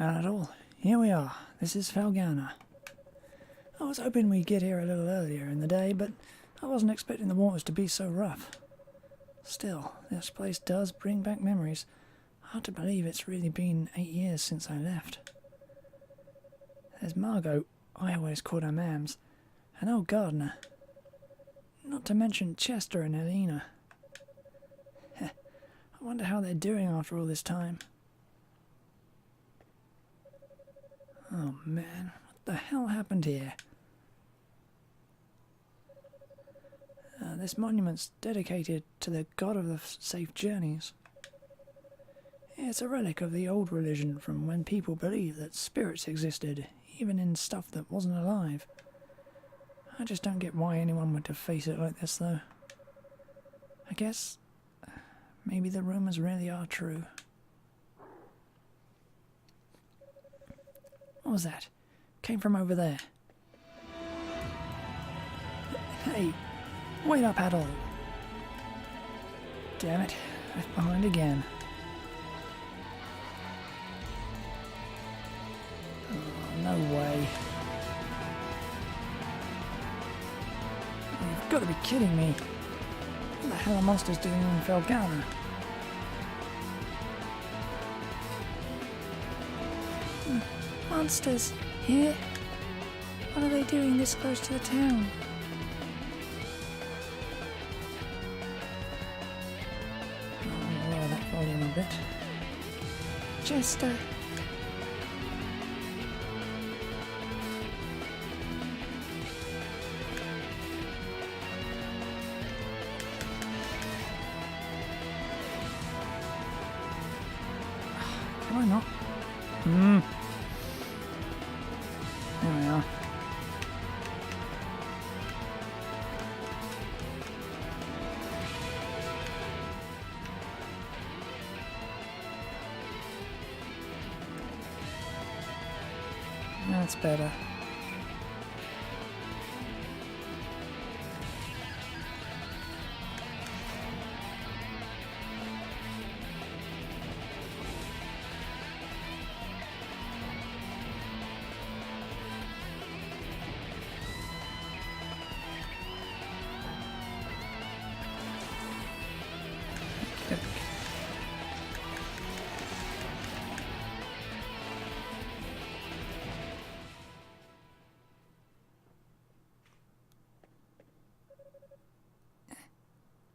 Not at all. Here we are. This is Felghana. I was hoping we'd get here a little earlier in the day, but I wasn't expecting the waters to be so rough. Still, this place does bring back memories. Hard to believe it's really been 8 years since I left. There's Margot, I always called her Mams, and old Gardner. Not to mention Chester and Elena. I wonder how they're doing after all this time. Oh man, what the hell happened here? This monument's dedicated to the god of the safe journeys. It's a relic of the old religion from when people believed that spirits existed, even in stuff that wasn't alive. I just don't get why anyone would deface it like this, though. I guess maybe the rumours really are true. What was that? Came from over there. Hey, wait up, Adol. Damn it, left behind again. Oh, no way. You've got to be kidding me. What the hell are monsters doing in Felghana? Monsters here? What are they doing this close to the town? I'll lower that volume a bit. Chester. Can I not? There we are. That's better.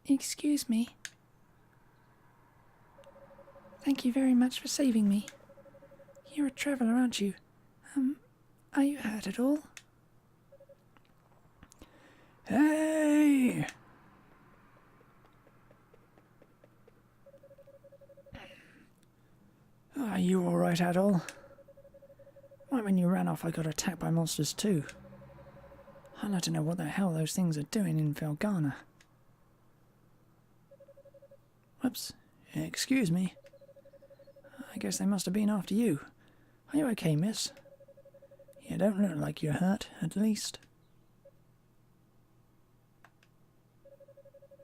Excuse me. Thank you very much for saving me. You're a traveller, aren't you? Are you hurt at all? Hey! Are you alright, Adol? Right when you ran off, I got attacked by monsters too. I'd like to know what the hell those things are doing in Felghana. Whoops. Excuse me. I guess they must have been after you. Are you okay, miss? You don't look like you're hurt, at least.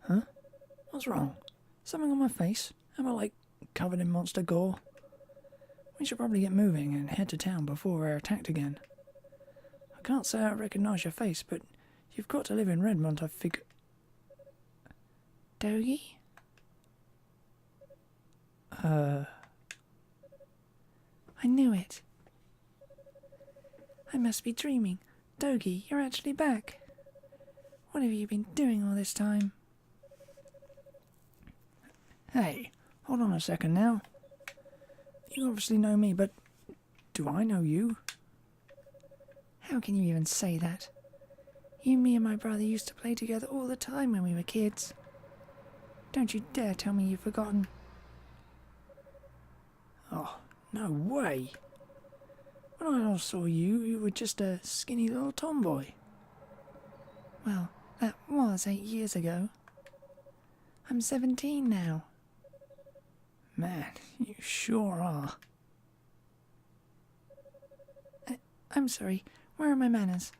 Huh? What's wrong? Something on my face? Am I, like, covered in monster gore? We should probably get moving and head to town before we're attacked again. I can't say I recognise your face, but you've got to live in Redmond, I figure. Dogie? I knew it. I must be dreaming. Dogie, you're actually back. What have you been doing all this time? Hey, hold on a second now. You obviously know me, but do I know you? How can you even say that? You, me and my brother used to play together all the time when we were kids. Don't you dare tell me you've forgotten. Oh, no way. When I last saw you, you were just a skinny little tomboy. Well, that was 8 years ago. I'm 17 now. Man, you sure are. I'm sorry, where are my manners?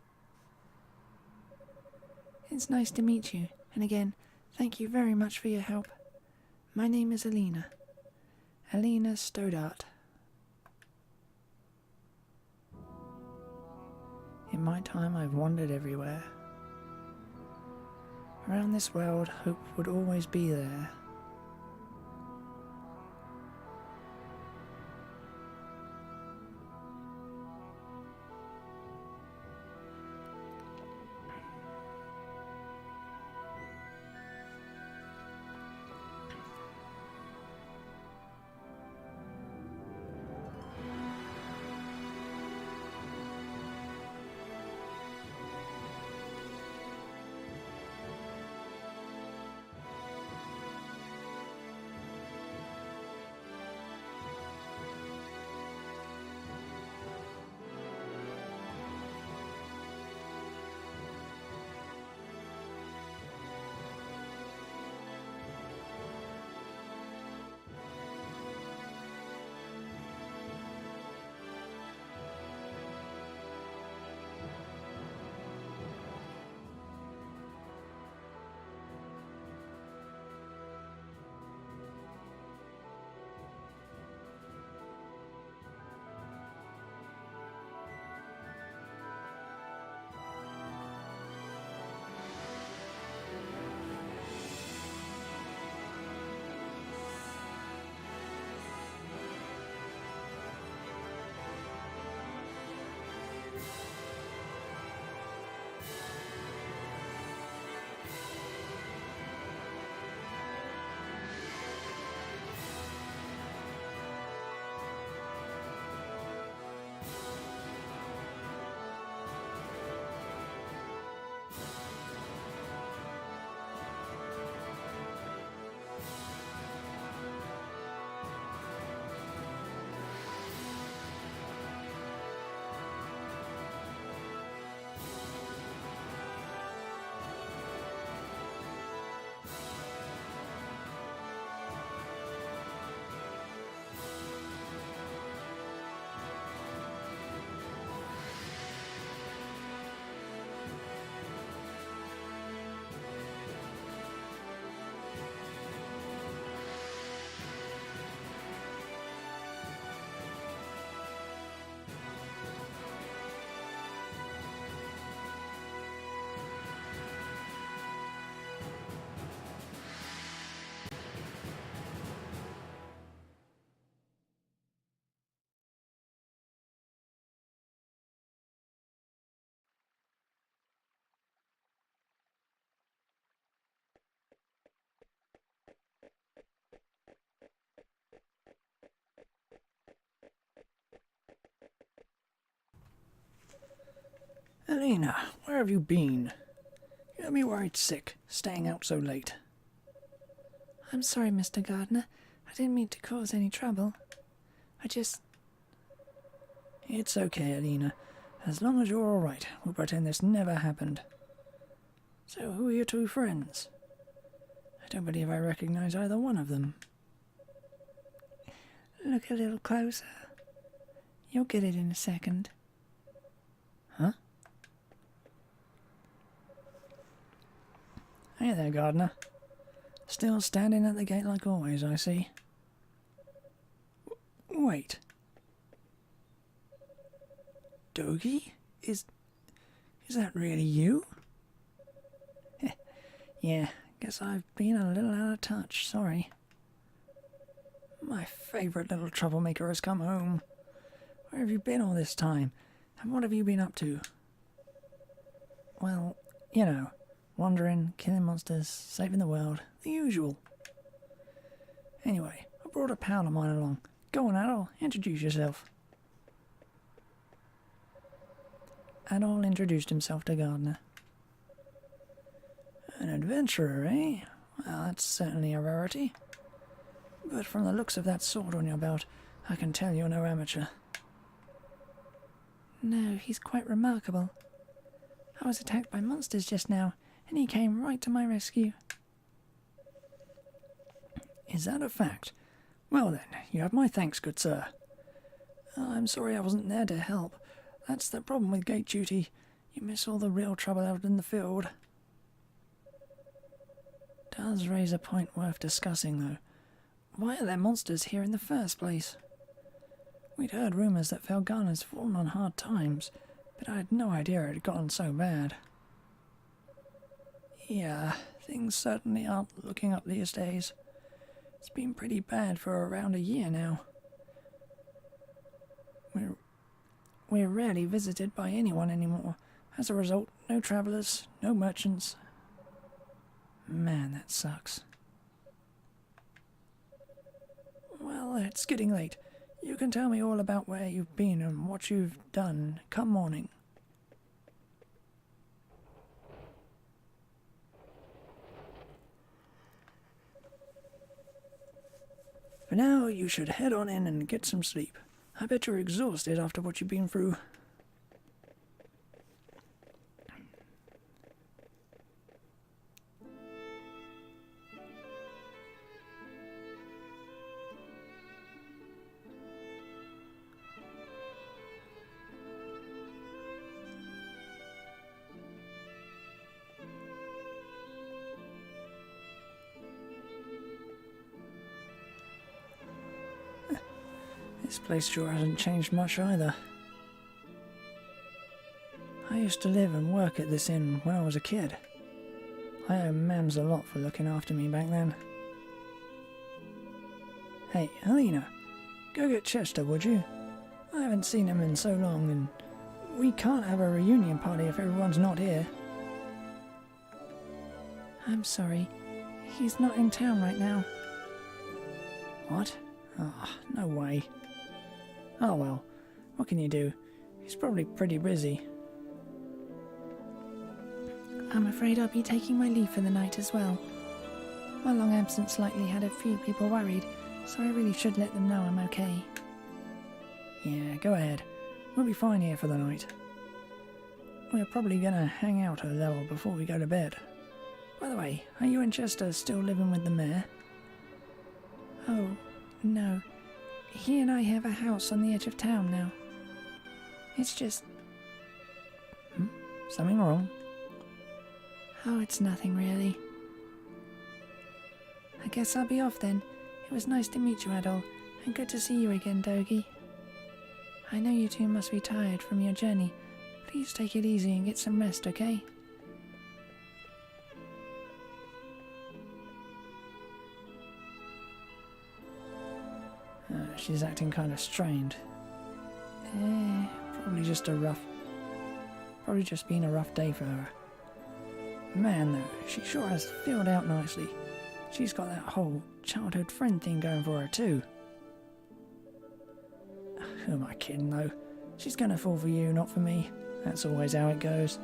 It's nice to meet you, and again, thank you very much for your help. My name is Elena. Elena Stoddart. In my time I've wandered everywhere. Around this world, hope would always be there. Elena, where have you been? You had me worried sick, staying out so late. I'm sorry, Mr. Gardner. I didn't mean to cause any trouble. It's okay, Elena. As long as you're alright, we'll pretend this never happened. So who are your two friends? I don't believe I recognize either one of them. Look a little closer. You'll get it in a second. Huh? Hey there, Gardner. Still standing at the gate like always, I see. Wait. Dogie? Is that really you? Yeah, guess I've been a little out of touch, sorry. My favourite little troublemaker has come home. Where have you been all this time? And what have you been up to? Well, you know, wandering, killing monsters, saving the world, the usual. Anyway, I brought a pal of mine along. Go on, Adol, introduce yourself. Adol introduced himself to Gardner. An adventurer, eh? Well, that's certainly a rarity. But from the looks of that sword on your belt, I can tell you're no amateur. No, he's quite remarkable. I was attacked by monsters just now, and he came right to my rescue. Is that a fact? Well then, you have my thanks, good sir. I'm sorry I wasn't there to help. That's the problem with gate duty. You miss all the real trouble out in the field. Does raise a point worth discussing, though. Why are there monsters here in the first place? We'd heard rumours that Felghana's fallen on hard times, but I had no idea it had gotten so bad. Yeah, things certainly aren't looking up these days. It's been pretty bad for around a year now. We're rarely visited by anyone anymore. As a result, no travellers, no merchants. Man, that sucks. Well, it's getting late. You can tell me all about where you've been and what you've done come morning. For now, you should head on in and get some sleep. I bet you're exhausted after what you've been through. This place sure hasn't changed much either. I used to live and work at this inn when I was a kid. I owe Mams a lot for looking after me back then. Hey, Helena, go get Chester, would you? I haven't seen him in so long, and we can't have a reunion party if everyone's not here. I'm sorry. He's not in town right now. What? Ah, no way. Oh well, what can you do? He's probably pretty busy. I'm afraid I'll be taking my leave for the night as well. My long absence likely had a few people worried, so I really should let them know I'm okay. Yeah, go ahead. We'll be fine here for the night. We're probably gonna hang out a level before we go to bed. By the way, are you and Chester still living with the mayor? Oh, no. He and I have a house on the edge of town now. It's just... Something wrong? Oh, it's nothing really. I guess I'll be off then. It was nice to meet you, Adol, and good to see you again, Dogi. I know you two must be tired from your journey. Please take it easy and get some rest, okay? She's acting kind of strained. Probably just been a rough day for her. Man, though, she sure has filled out nicely. She's got that whole childhood friend thing going for her, too. Who am I kidding, though? She's gonna fall for you, not for me. That's always how it goes.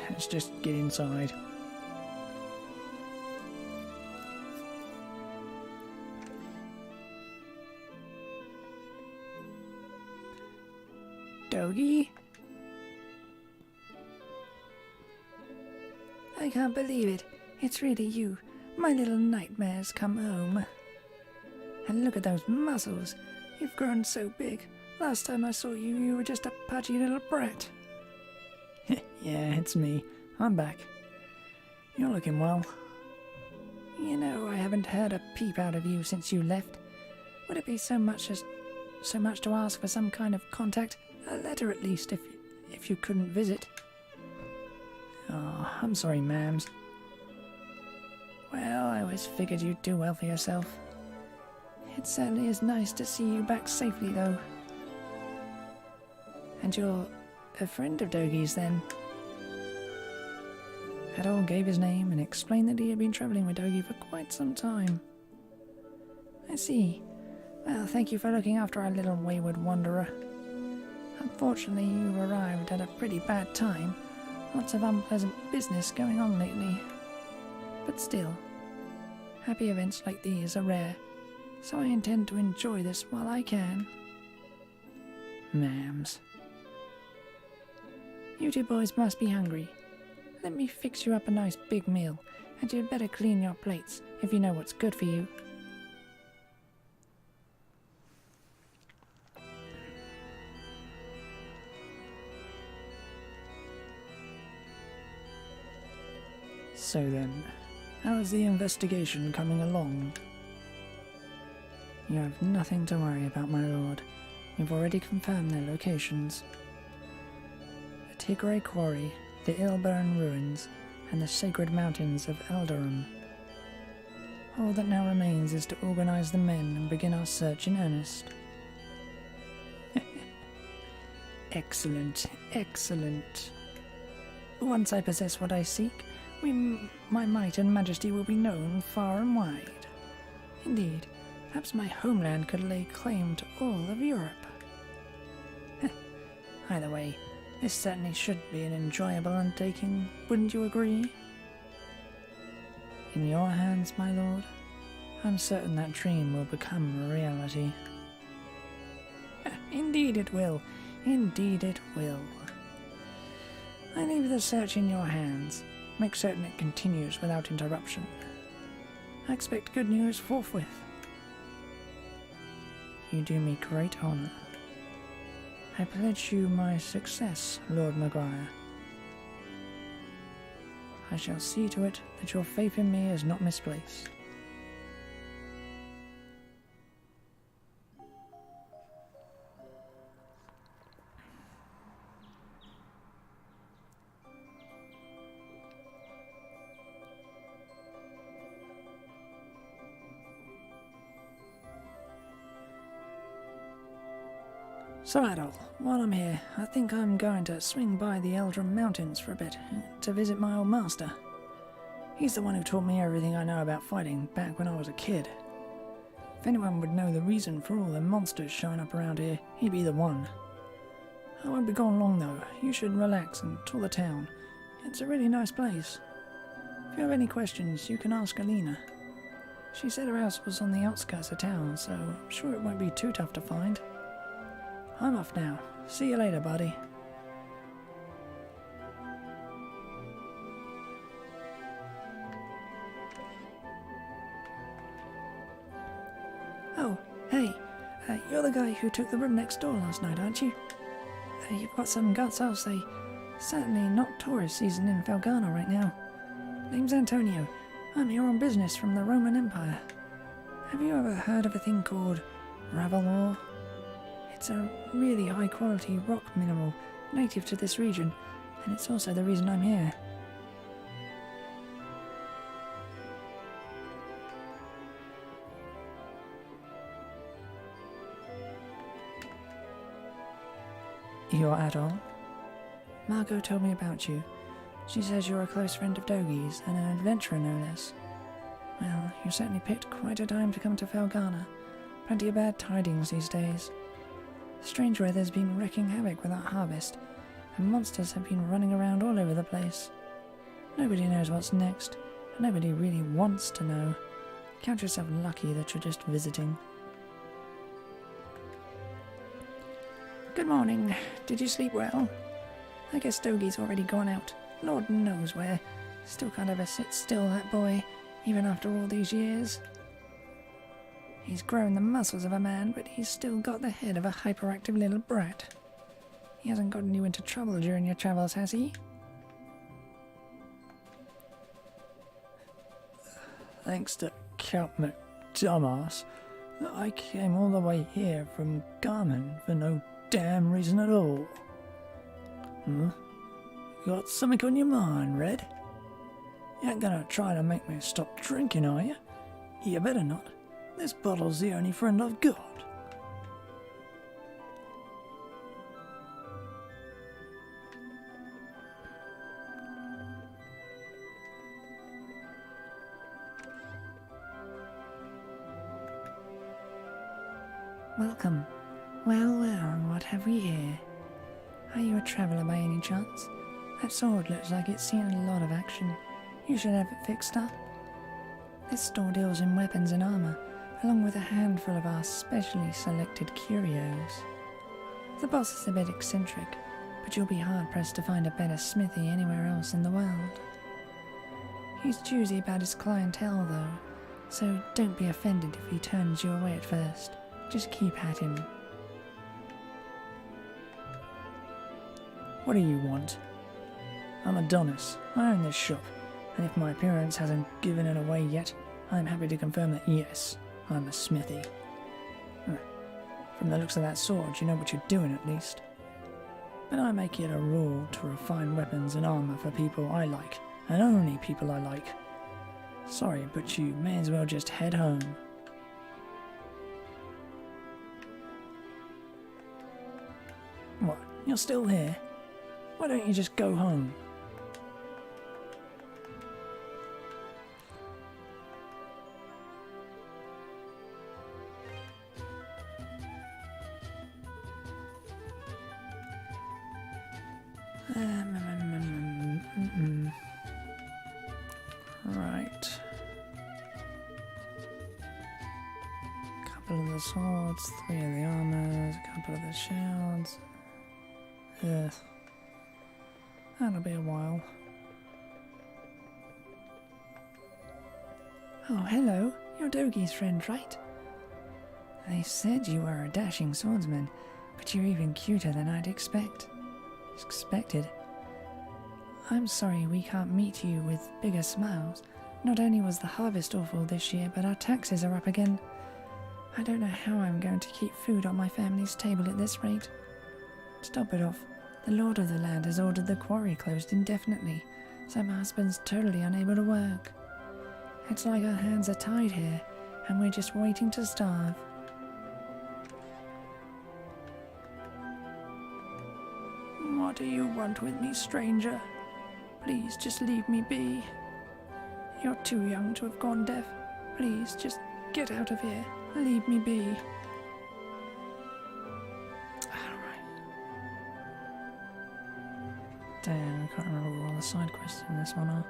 Let's just get inside. Dogi? I can't believe it. It's really you. My little nightmare's come home. And look at those muscles. You've grown so big. Last time I saw you, you were just a pudgy little brat. Yeah, it's me. I'm back. You're looking well. You know, I haven't heard a peep out of you since you left. Would it be so much to ask for some kind of contact? A letter at least, if you couldn't visit. Oh, I'm sorry, Mams. Well, I always figured you'd do well for yourself. It certainly is nice to see you back safely, though. And you're a friend of Dogi's, then? Adol gave his name and explained that he had been travelling with Dogi for quite some time. I see. Well, thank you for looking after our little wayward wanderer. Unfortunately, you arrived at a pretty bad time. Lots of unpleasant business going on lately. But still, happy events like these are rare, so I intend to enjoy this while I can. Mams. You two boys must be hungry. Let me fix you up a nice big meal, and you'd better clean your plates if you know what's good for you. So then, how is the investigation coming along? You have nothing to worry about, my lord. We've already confirmed their locations. Tigray Quarry, the Ilburn Ruins, and the Sacred Mountains of Eldarum. All that now remains is to organize the men and begin our search in earnest. Excellent, excellent. Once I possess what I seek, my might and majesty will be known far and wide. Indeed, perhaps my homeland could lay claim to all of Europe. Either way, this certainly should be an enjoyable undertaking, wouldn't you agree? In your hands, my lord, I'm certain that dream will become a reality. Indeed it will. Indeed it will. I leave the search in your hands. Make certain it continues without interruption. I expect good news forthwith. You do me great honour. I pledge you my success, Lord Maguire. I shall see to it that your faith in me is not misplaced. So Adol, while I'm here, I think I'm going to swing by the Eldrum Mountains for a bit, to visit my old master. He's the one who taught me everything I know about fighting back when I was a kid. If anyone would know the reason for all the monsters showing up around here, he'd be the one. I won't be gone long though. You should relax and tour the town. It's a really nice place. If you have any questions, you can ask Alina. She said her house was on the outskirts of town, so I'm sure it won't be too tough to find. I'm off now. See you later, buddy. Oh, hey. You're the guy who took the room next door last night, aren't you? You've got some guts, I'll say. Certainly not tourist season in Felghana right now. Name's Antonio. I'm here on business from the Roman Empire. Have you ever heard of a thing called Ravelor? It's a really high-quality rock mineral native to this region, and it's also the reason I'm here. You're Adol? Margot told me about you. She says you're a close friend of Dogi's, and an adventurer no less. Well, you certainly picked quite a time to come to Felghana. Plenty of bad tidings these days. Strange weather's been wreaking havoc with our harvest, and monsters have been running around all over the place. Nobody knows what's next, and nobody really wants to know. Count yourself lucky that you're just visiting. Good morning. Did you sleep well? I guess Dogi's already gone out. Lord knows where. Still can't ever sit still, that boy, even after all these years. He's grown the muscles of a man, but he's still got the head of a hyperactive little brat. He hasn't gotten you into trouble during your travels, has he? Thanks to Count McDumbass, I came all the way here from Garmin for no damn reason at all. Got something on your mind, Red? You ain't gonna try to make me stop drinking, are you? You better not. This bottle's the only friend I've got. Welcome. Well, what have we here? Are you a traveller by any chance? That sword looks like it's seen a lot of action. You should have it fixed up. This store deals in weapons and armour, along with a handful of our specially selected curios. The boss is a bit eccentric, but you'll be hard-pressed to find a better smithy anywhere else in the world. He's choosy about his clientele, though, so don't be offended if he turns you away at first. Just keep at him. What do you want? I'm Adonis. I own this shop, and if my appearance hasn't given it away yet, I'm happy to confirm that yes, I'm a smithy. From the looks of that sword, you know what you're doing at least. but I make it a rule to refine weapons and armor for people I like, and only people I like. Sorry, but you may as well just head home. What? You're still here? Why don't you just go home? Right. Couple of the swords, 3 of the armors, a couple of the shields. Ugh. That'll be a while. Oh, hello. You're Dogi's friend, right? They said you were a dashing swordsman, but you're even cuter than I'd expected. I'm sorry we can't meet you with bigger smiles. Not only was the harvest awful this year, but our taxes are up again. I don't know how I'm going to keep food on my family's table at this rate. Stop it off. The lord of the land has ordered the quarry closed indefinitely, so my husband's totally unable to work. It's like our hands are tied here, and we're just waiting to starve. What do you want with me, stranger? Please just leave me be. You're too young to have gone deaf. Please just get out of here. Leave me be. Alright. Damn, I can't remember what all the side quests in this one are.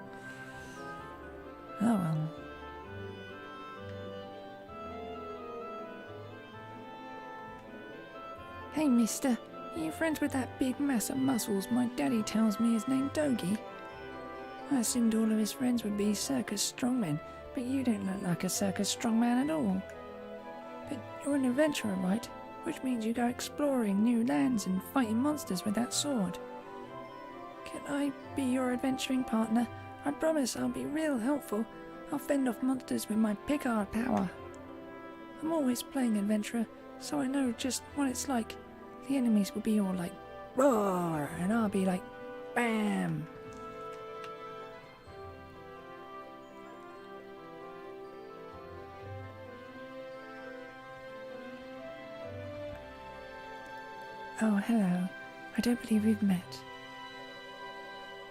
Oh well. Hey, mister. Are you friends with that big mass of muscles my daddy tells me is named Dogi? I assumed all of his friends would be circus strongmen, but you don't look like a circus strongman at all. But you're an adventurer, right? Which means you go exploring new lands and fighting monsters with that sword. Can I be your adventuring partner? I promise I'll be real helpful. I'll fend off monsters with my Picard power. I'm always playing adventurer, so I know just what it's like. The enemies will be all like, roar, and I'll be like, bam. Oh, hello. I don't believe we've met.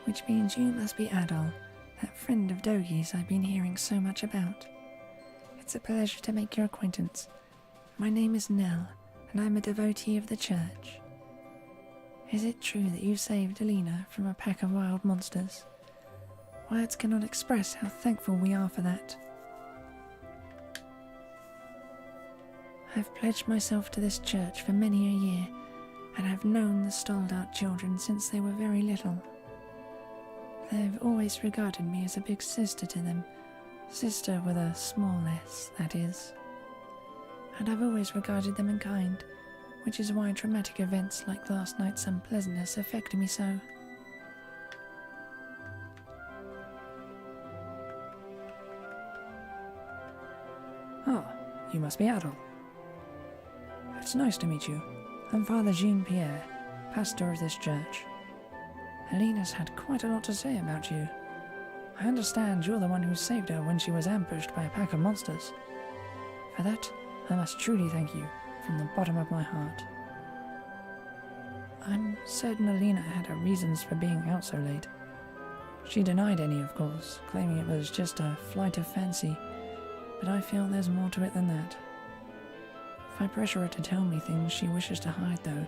Which means you must be Adol, that friend of Dogi's I've been hearing so much about. It's a pleasure to make your acquaintance. My name is Nell, and I'm a devotee of the church. Is it true that you saved Alina from a pack of wild monsters? Words cannot express how thankful we are for that. I've pledged myself to this church for many a year, and have known the stalled-out children since they were very little. They've always regarded me as a big sister to them, sister with a small s, that is. And I've always regarded them in kind, which is why traumatic events like last night's unpleasantness affected me so. Ah, you must be Adol. It's nice to meet you. I'm Father Jean-Pierre, pastor of this church. Alina's had quite a lot to say about you. I understand you're the one who saved her when she was ambushed by a pack of monsters. For that, I must truly thank you from the bottom of my heart. I'm certain Alina had her reasons for being out so late. She denied any, of course, claiming it was just a flight of fancy, but I feel there's more to it than that. If I pressure her to tell me things she wishes to hide, though,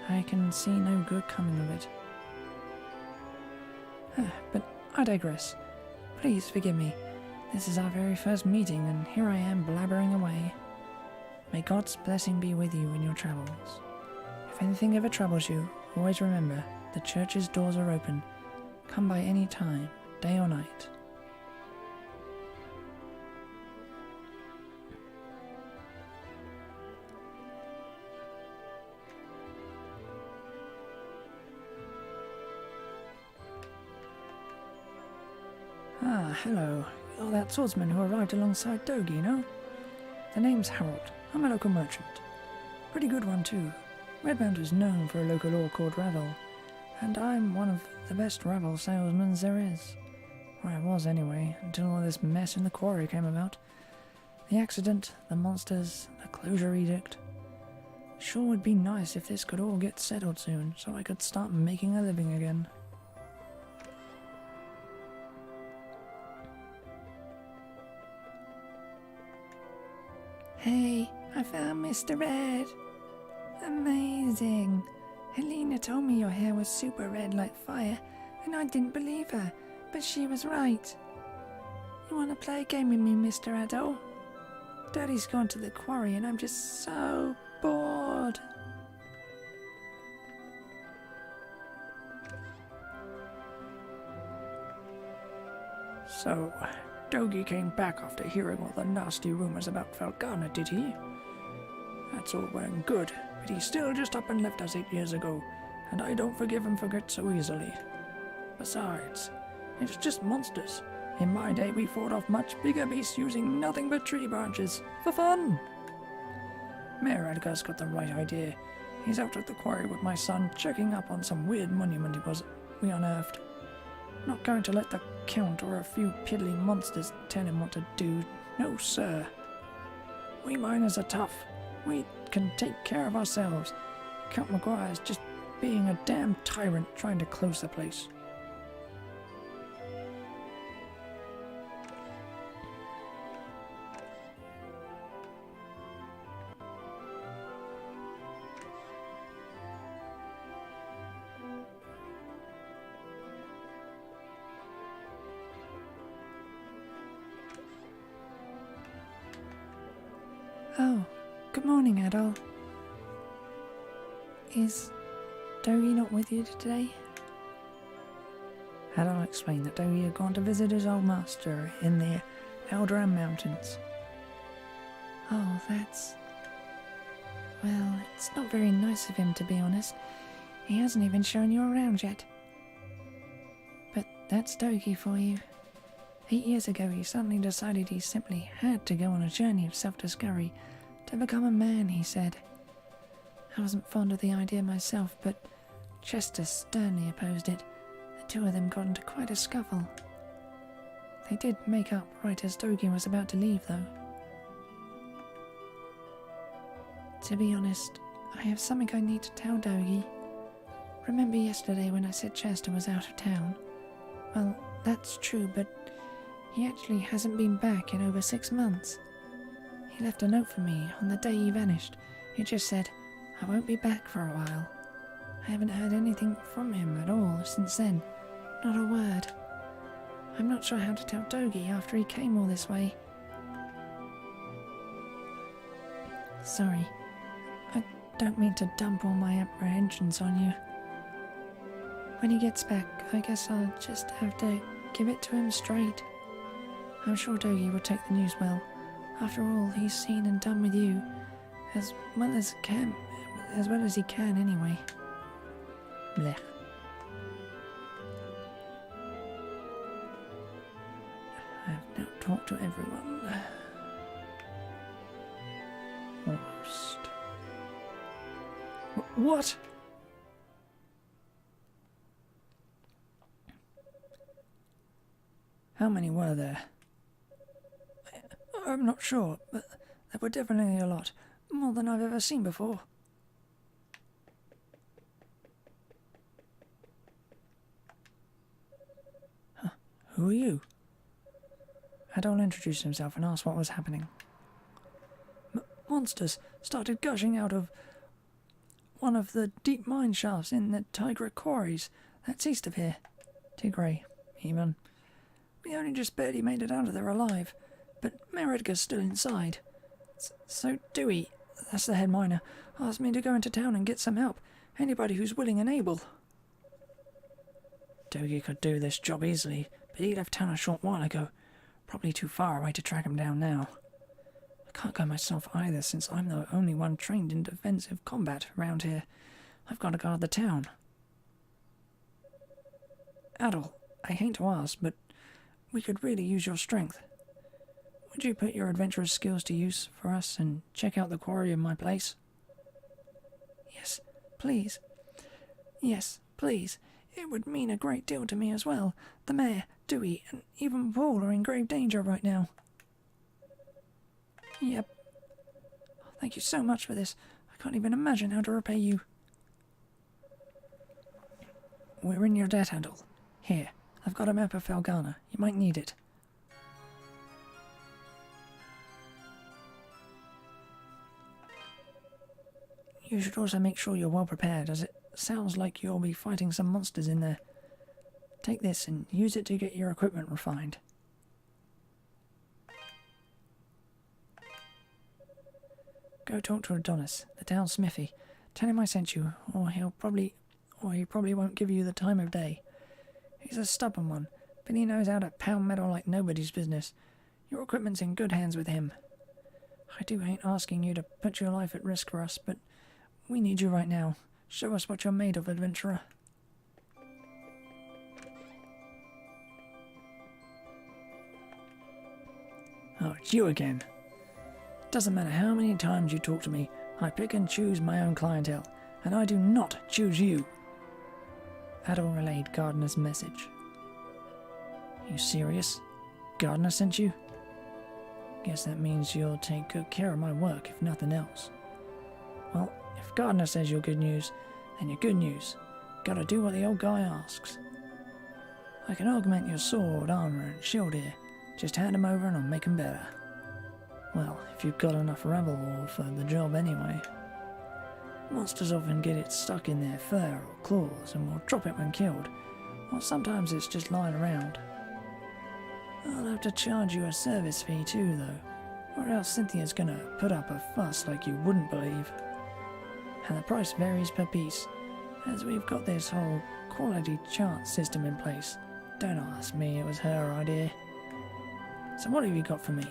I can see no good coming of it. But I digress. Please forgive me. This is our very first meeting, and here I am blabbering away. May God's blessing be with you in your travels. If anything ever troubles you, always remember, the church's doors are open. Come by any time, day or night. Ah, hello. You're that swordsman who arrived alongside Dogi, no? The name's Harold. I'm a local merchant. Pretty good one, too. Redmount is known for a local ore called Ravel, and I'm one of the best Ravel salesmen there is. Or I was anyway, until all this mess in the quarry came about. The accident, the monsters, the closure edict. Sure would be nice if this could all get settled soon, so I could start making a living again. Hey, I found Mr. Red. Amazing. Helena told me your hair was super red like fire, and I didn't believe her, but she was right. You want to play a game with me, Mr. Adol? Daddy's gone to the quarry and I'm just so bored. So, Dogi came back after hearing all the nasty rumours about Felghana, did he? That's all well and good, but he still just up and left us 8 years ago, and I don't forgive and forget so easily. Besides, it's just monsters. In my day we fought off much bigger beasts using nothing but tree branches, for fun. Mayor Edgar's got the right idea. He's out at the quarry with my son, checking up on some weird monument we unearthed. Not going to let the Count or a few piddly monsters tell him what to do. No, sir. We miners are tough. We can take care of ourselves. Count Maguire's just being a damn tyrant trying to close the place. Oh, good morning, Adol. Is Dogi not with you today? Adol explained that Dogi had gone to visit his old master in the Eldram Mountains. Oh, well, it's not very nice of him, to be honest. He hasn't even shown you around yet. But that's Dogi for you. 8 years ago, he suddenly decided he simply had to go on a journey of self-discovery to become a man, he said. I wasn't fond of the idea myself, but Chester sternly opposed it. The two of them got into quite a scuffle. They did make up right as Dogi was about to leave, though. To be honest, I have something I need to tell Dogi. Remember yesterday when I said Chester was out of town? Well, that's true, but he actually hasn't been back in over 6 months. He left a note for me on the day he vanished. It just said, I won't be back for a while. I haven't heard anything from him at all since then. Not a word. I'm not sure how to tell Dogi after he came all this way. Sorry. I don't mean to dump all my apprehensions on you. When he gets back, I guess I'll just have to give it to him straight. I'm sure Dogi will take the news well. After all, he's seen and done with you, as well as he can anyway. Blech. I have now talked to everyone. Almost. What? How many were there? I'm not sure, but there were definitely a lot. More than I've ever seen before. Huh. Who are you? Adol introduced himself and asked what was happening. Monsters started gushing out of one of the deep mine shafts in the Tigra quarries that's east of here. Tigray, even. We only just barely made it out of there alive, but Mayor Edgar's still inside. So Dewey, that's the head miner, asked me to go into town and get some help. Anybody who's willing and able. Dogi could do this job easily, but he left town a short while ago. Probably too far away to track him down now. I can't go myself either, since I'm the only one trained in defensive combat around here. I've got to guard the town. Adol, I hate to ask, but we could really use your strength. Would you put your adventurous skills to use for us and check out the quarry in my place? Yes, please. Yes, please. It would mean a great deal to me as well. The mayor, Dewey, and even Paul are in grave danger right now. Yep. Thank you so much for this. I can't even imagine how to repay you. We're in your debt handle. Here, I've got a map of Felghana. You might need it. You should also make sure you're well prepared, as it sounds like you'll be fighting some monsters in there. Take this and use it to get your equipment refined. Go talk to Adonis, the town smithy. Tell him I sent you, or he probably won't give you the time of day. He's a stubborn one, but he knows how to pound metal like nobody's business. Your equipment's in good hands with him. I do hate asking you to put your life at risk for us, but we need you right now. Show us what you're made of, adventurer. Oh, it's you again. Doesn't matter how many times you talk to me, I pick and choose my own clientele, and I do not choose you. Adol relayed Gardner's message. You serious? Gardner sent you? Guess that means you'll take good care of my work, if nothing else. Well, if Gardner says you're good news, then you're good news. Gotta do what the old guy asks. I can augment your sword, armor, and shield here. Just hand 'em over and I'll make 'em better. Well, if you've got enough rebel wool for the job anyway. Monsters often get it stuck in their fur or claws and will drop it when killed, or sometimes it's just lying around. I'll have to charge you a service fee too, though, or else Cynthia's gonna put up a fuss like you wouldn't believe. And the price varies per piece, as we've got this whole quality chart system in place. Don't ask me, it was her idea. So what have you got for me?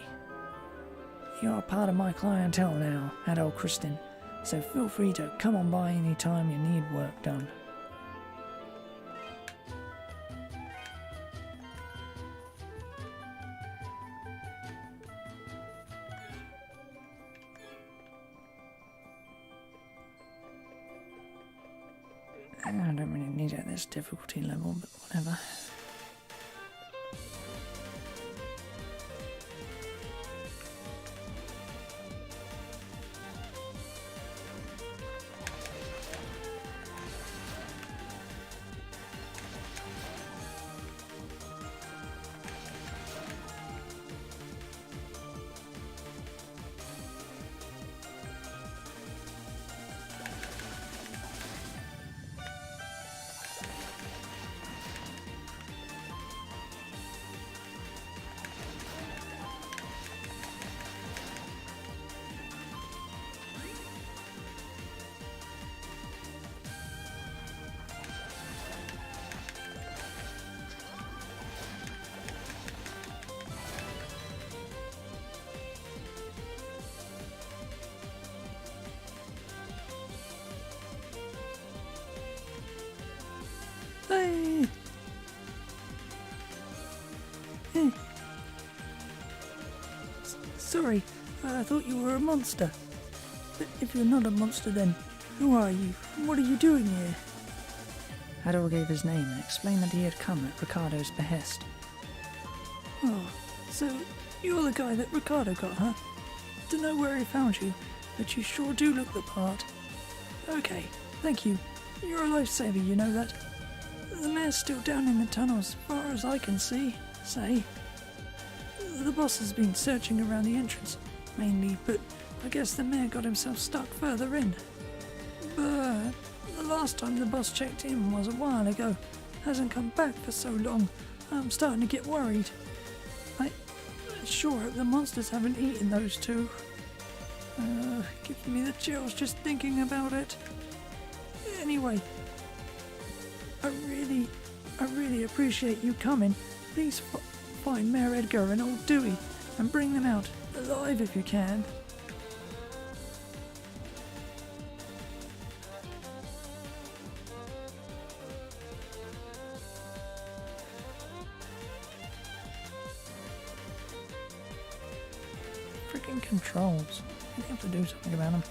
You're part of my clientele now, Adol Kristin, so feel free to come on by any time you need work done. I don't really need it at this difficulty level, but whatever. Hey! Hey. Sorry, I thought you were a monster. But if you're not a monster, then who are you? What are you doing here? Adol gave his name and explained that he had come at Ricardo's behest. Oh, so you're the guy that Ricardo got, huh? Don't know where he found you, but you sure do look the part. Okay, thank you. You're a lifesaver, you know that. The mayor's still down in the tunnel as far as I can see, say. The boss has been searching around the entrance, mainly, but I guess the mayor got himself stuck further in. But the last time the boss checked in was a while ago. Hasn't come back for so long. I'm starting to get worried. I sure hope the monsters haven't eaten those two. Gives me the chills just thinking about it. Anyway, I really appreciate you coming. Please find Mayor Edgar and old Dewey and bring them out alive if you can. Freaking controls. You have to do something about them.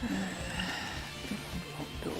Locked door.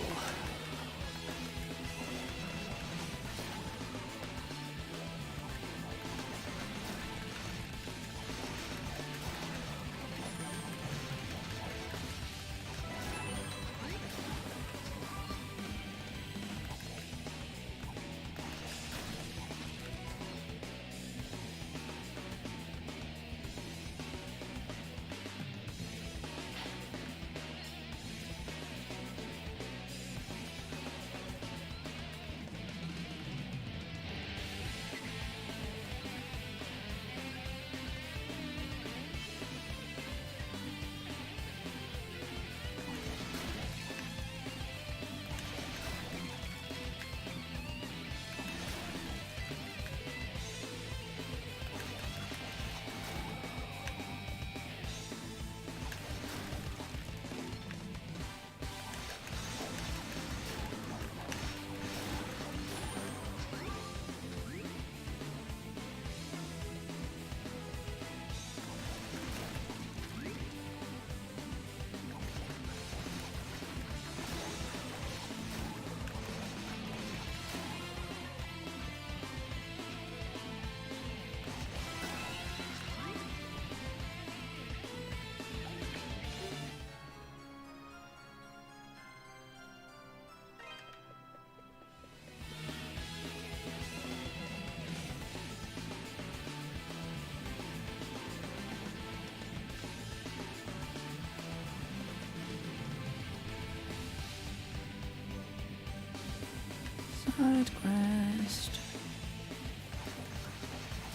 Side quest.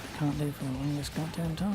I can't do for the longest goddamn time.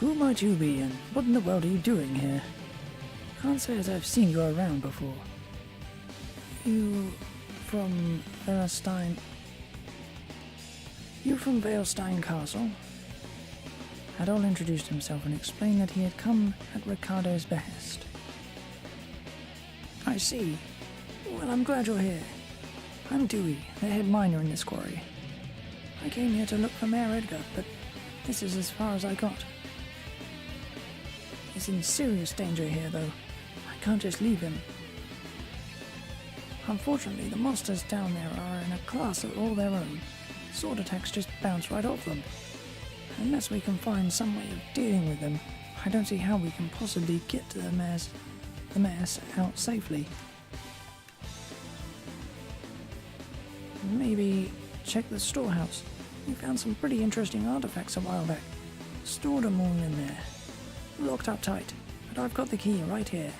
Who might you be, and what in the world are you doing here? Can't say as I've seen you around before. You from Verestein? You from Veilstein Castle? Hadol introduced himself and explained that he had come at Ricardo's behest. I see. Well, I'm glad you're here. I'm Dewey, the head miner in this quarry. I came here to look for Mayor Edgar, but this is as far as I got. He's in serious danger here, though. I can't just leave him. Unfortunately, the monsters down there are in a class of all their own. Sword attacks just bounce right off them. Unless we can find some way of dealing with them, I don't see how we can possibly get to the mayor's out safely. Maybe check the storehouse. We found some pretty interesting artifacts a while back. Stored them all in there. Locked up tight, but I've got the key right here.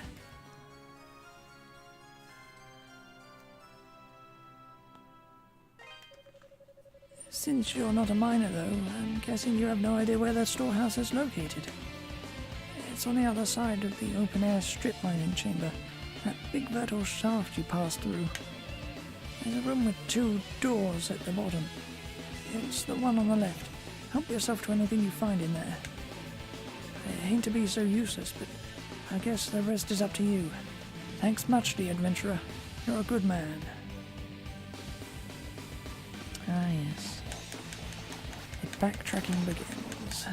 Since you're not a miner though, I'm guessing you have no idea where the storehouse is located. It's on the other side of the open-air strip mining chamber, that big vertical shaft you passed through. There's a room with 2 doors at the bottom. It's the one on the left. Help yourself to anything you find in there. I hate to be so useless, but I guess the rest is up to you. Thanks muchly, adventurer. You're a good man. Ah, yes. The backtracking begins.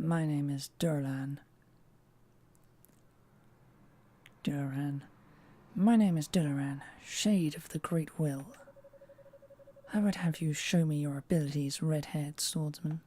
My name is Durlan. Duran. My name is Duran, Shade of the Great Will. I would have you show me your abilities, red-haired swordsman.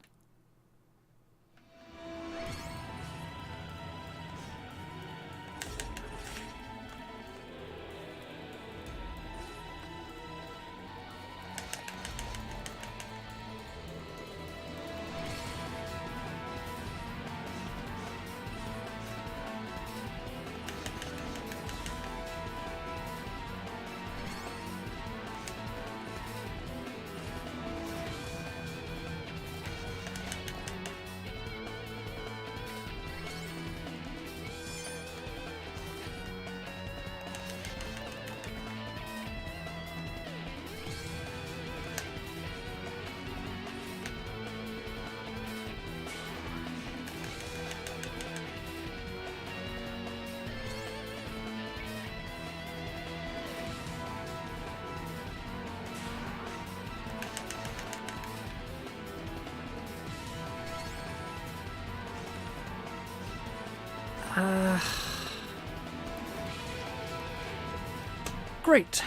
Great.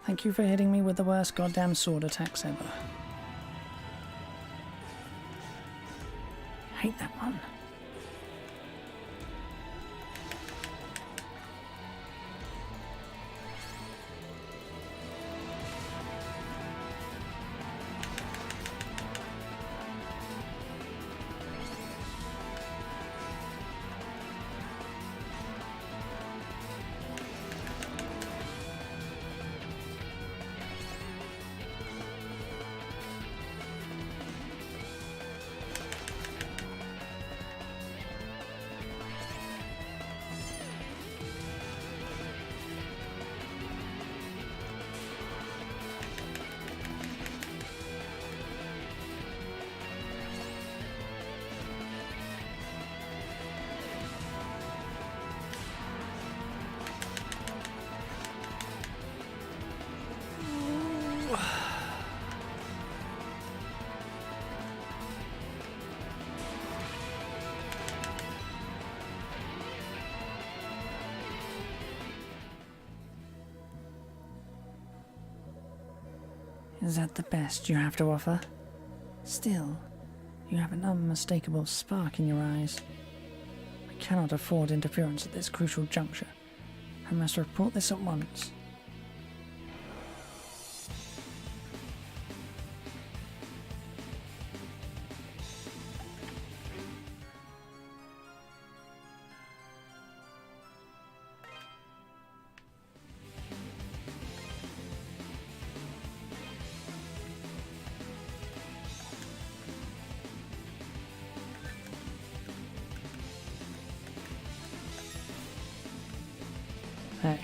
Thank you for hitting me with the worst goddamn sword attacks ever. Hate that one. Is that the best you have to offer? Still, you have an unmistakable spark in your eyes. I cannot afford interference at this crucial juncture. I must report this at once. Okay.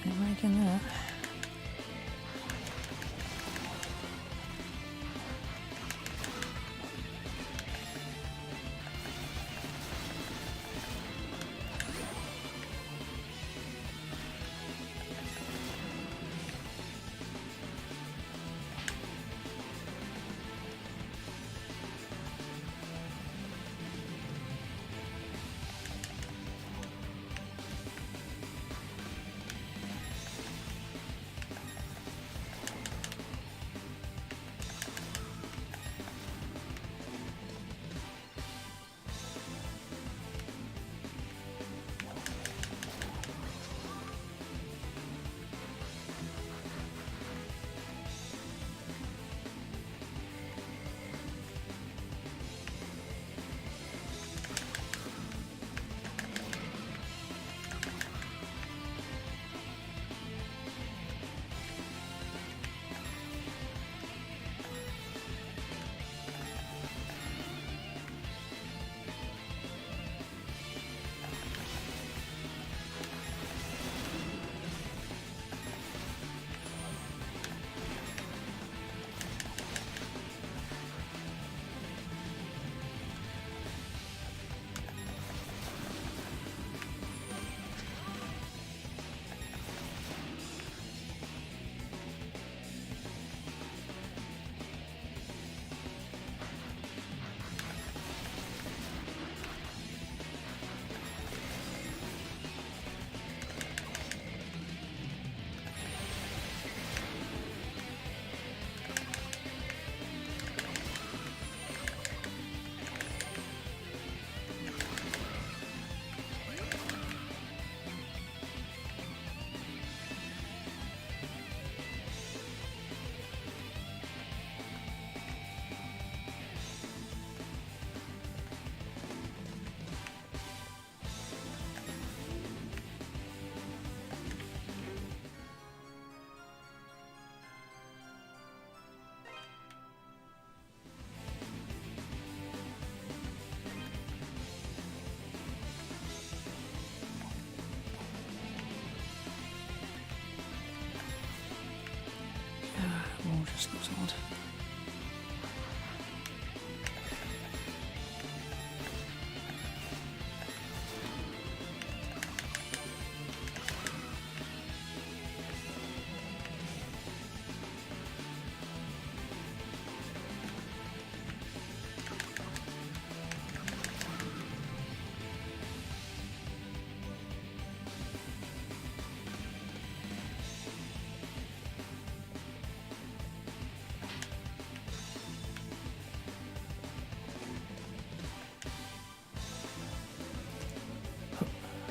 Ain't making that. Oh, just looks odd.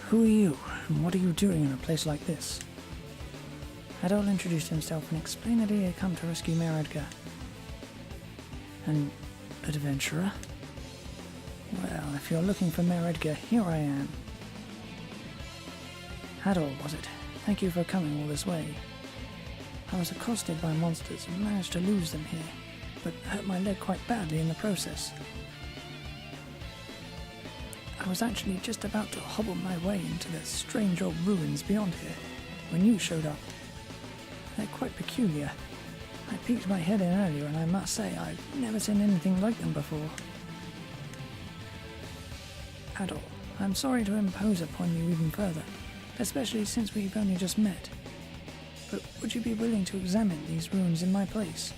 Who are you, and what are you doing in a place like this? Adol introduced himself and explained that he had come to rescue Mayor Edgar. An adventurer? Well, if you're looking for Mayor Edgar, here I am. Adol, was it? Thank you for coming all this way. I was accosted by monsters and managed to lose them here, but hurt my leg quite badly in the process. I was actually just about to hobble my way into the strange old ruins beyond here when you showed up. They're quite peculiar. I peeked my head in earlier and I must say I've never seen anything like them before. Adol, I'm sorry to impose upon you even further, especially since we've only just met. But would you be willing to examine these ruins in my place?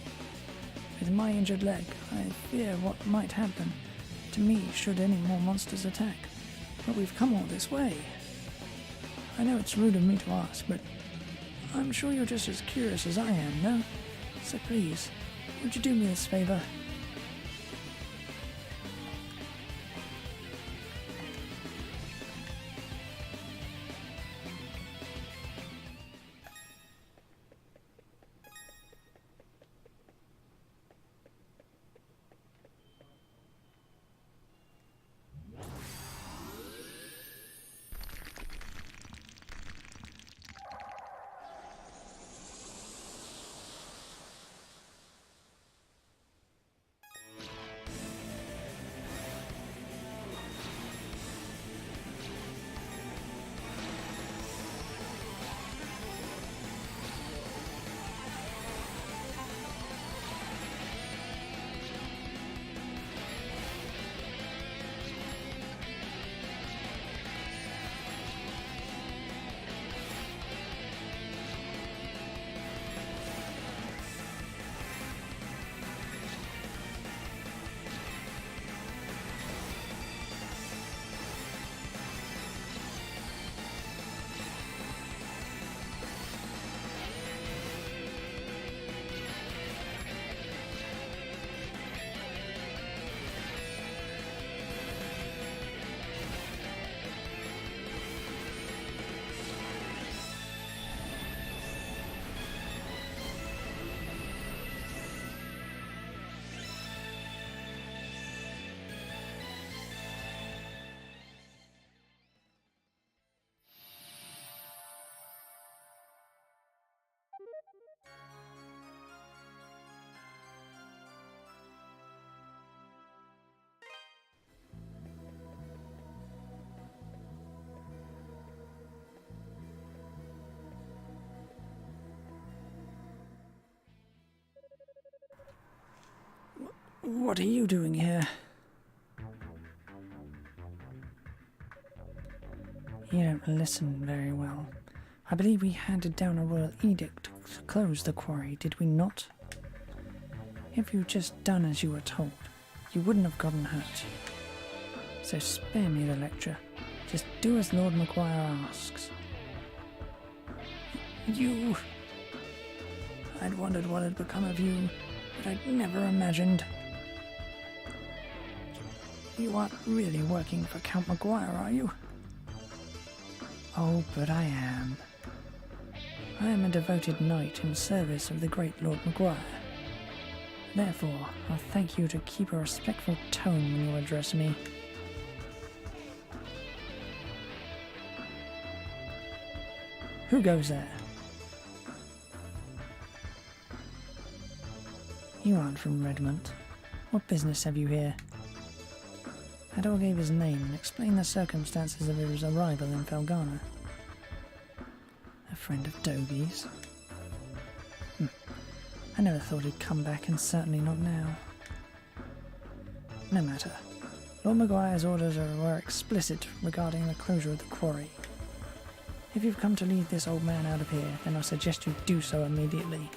With my injured leg, I fear what might happen to me should any more monsters attack. But we've come all this way. I know it's rude of me to ask, but I'm sure you're just as curious as I am, no? So please, would you do me this favor? What are you doing here? You don't listen very well. I believe we handed down a royal edict to close the quarry, did we not? If you'd just done as you were told, you wouldn't have gotten hurt. So spare me the lecture. Just do as Lord Maguire asks. You... I'd wondered what had become of you, but I'd never imagined. You aren't really working for Count Maguire, are you? Oh, but I am. I am a devoted knight in service of the great Lord Maguire. Therefore, I'll thank you to keep a respectful tone when you address me. Who goes there? You aren't from Redmond. What business have you here? Hador gave his name and explained the circumstances of his arrival in Felghana. A friend of Dobie's. I never thought he'd come back, and certainly not now. No matter. Lord Maguire's orders were explicit regarding the closure of the quarry. If you've come to lead this old man out of here, then I suggest you do so immediately.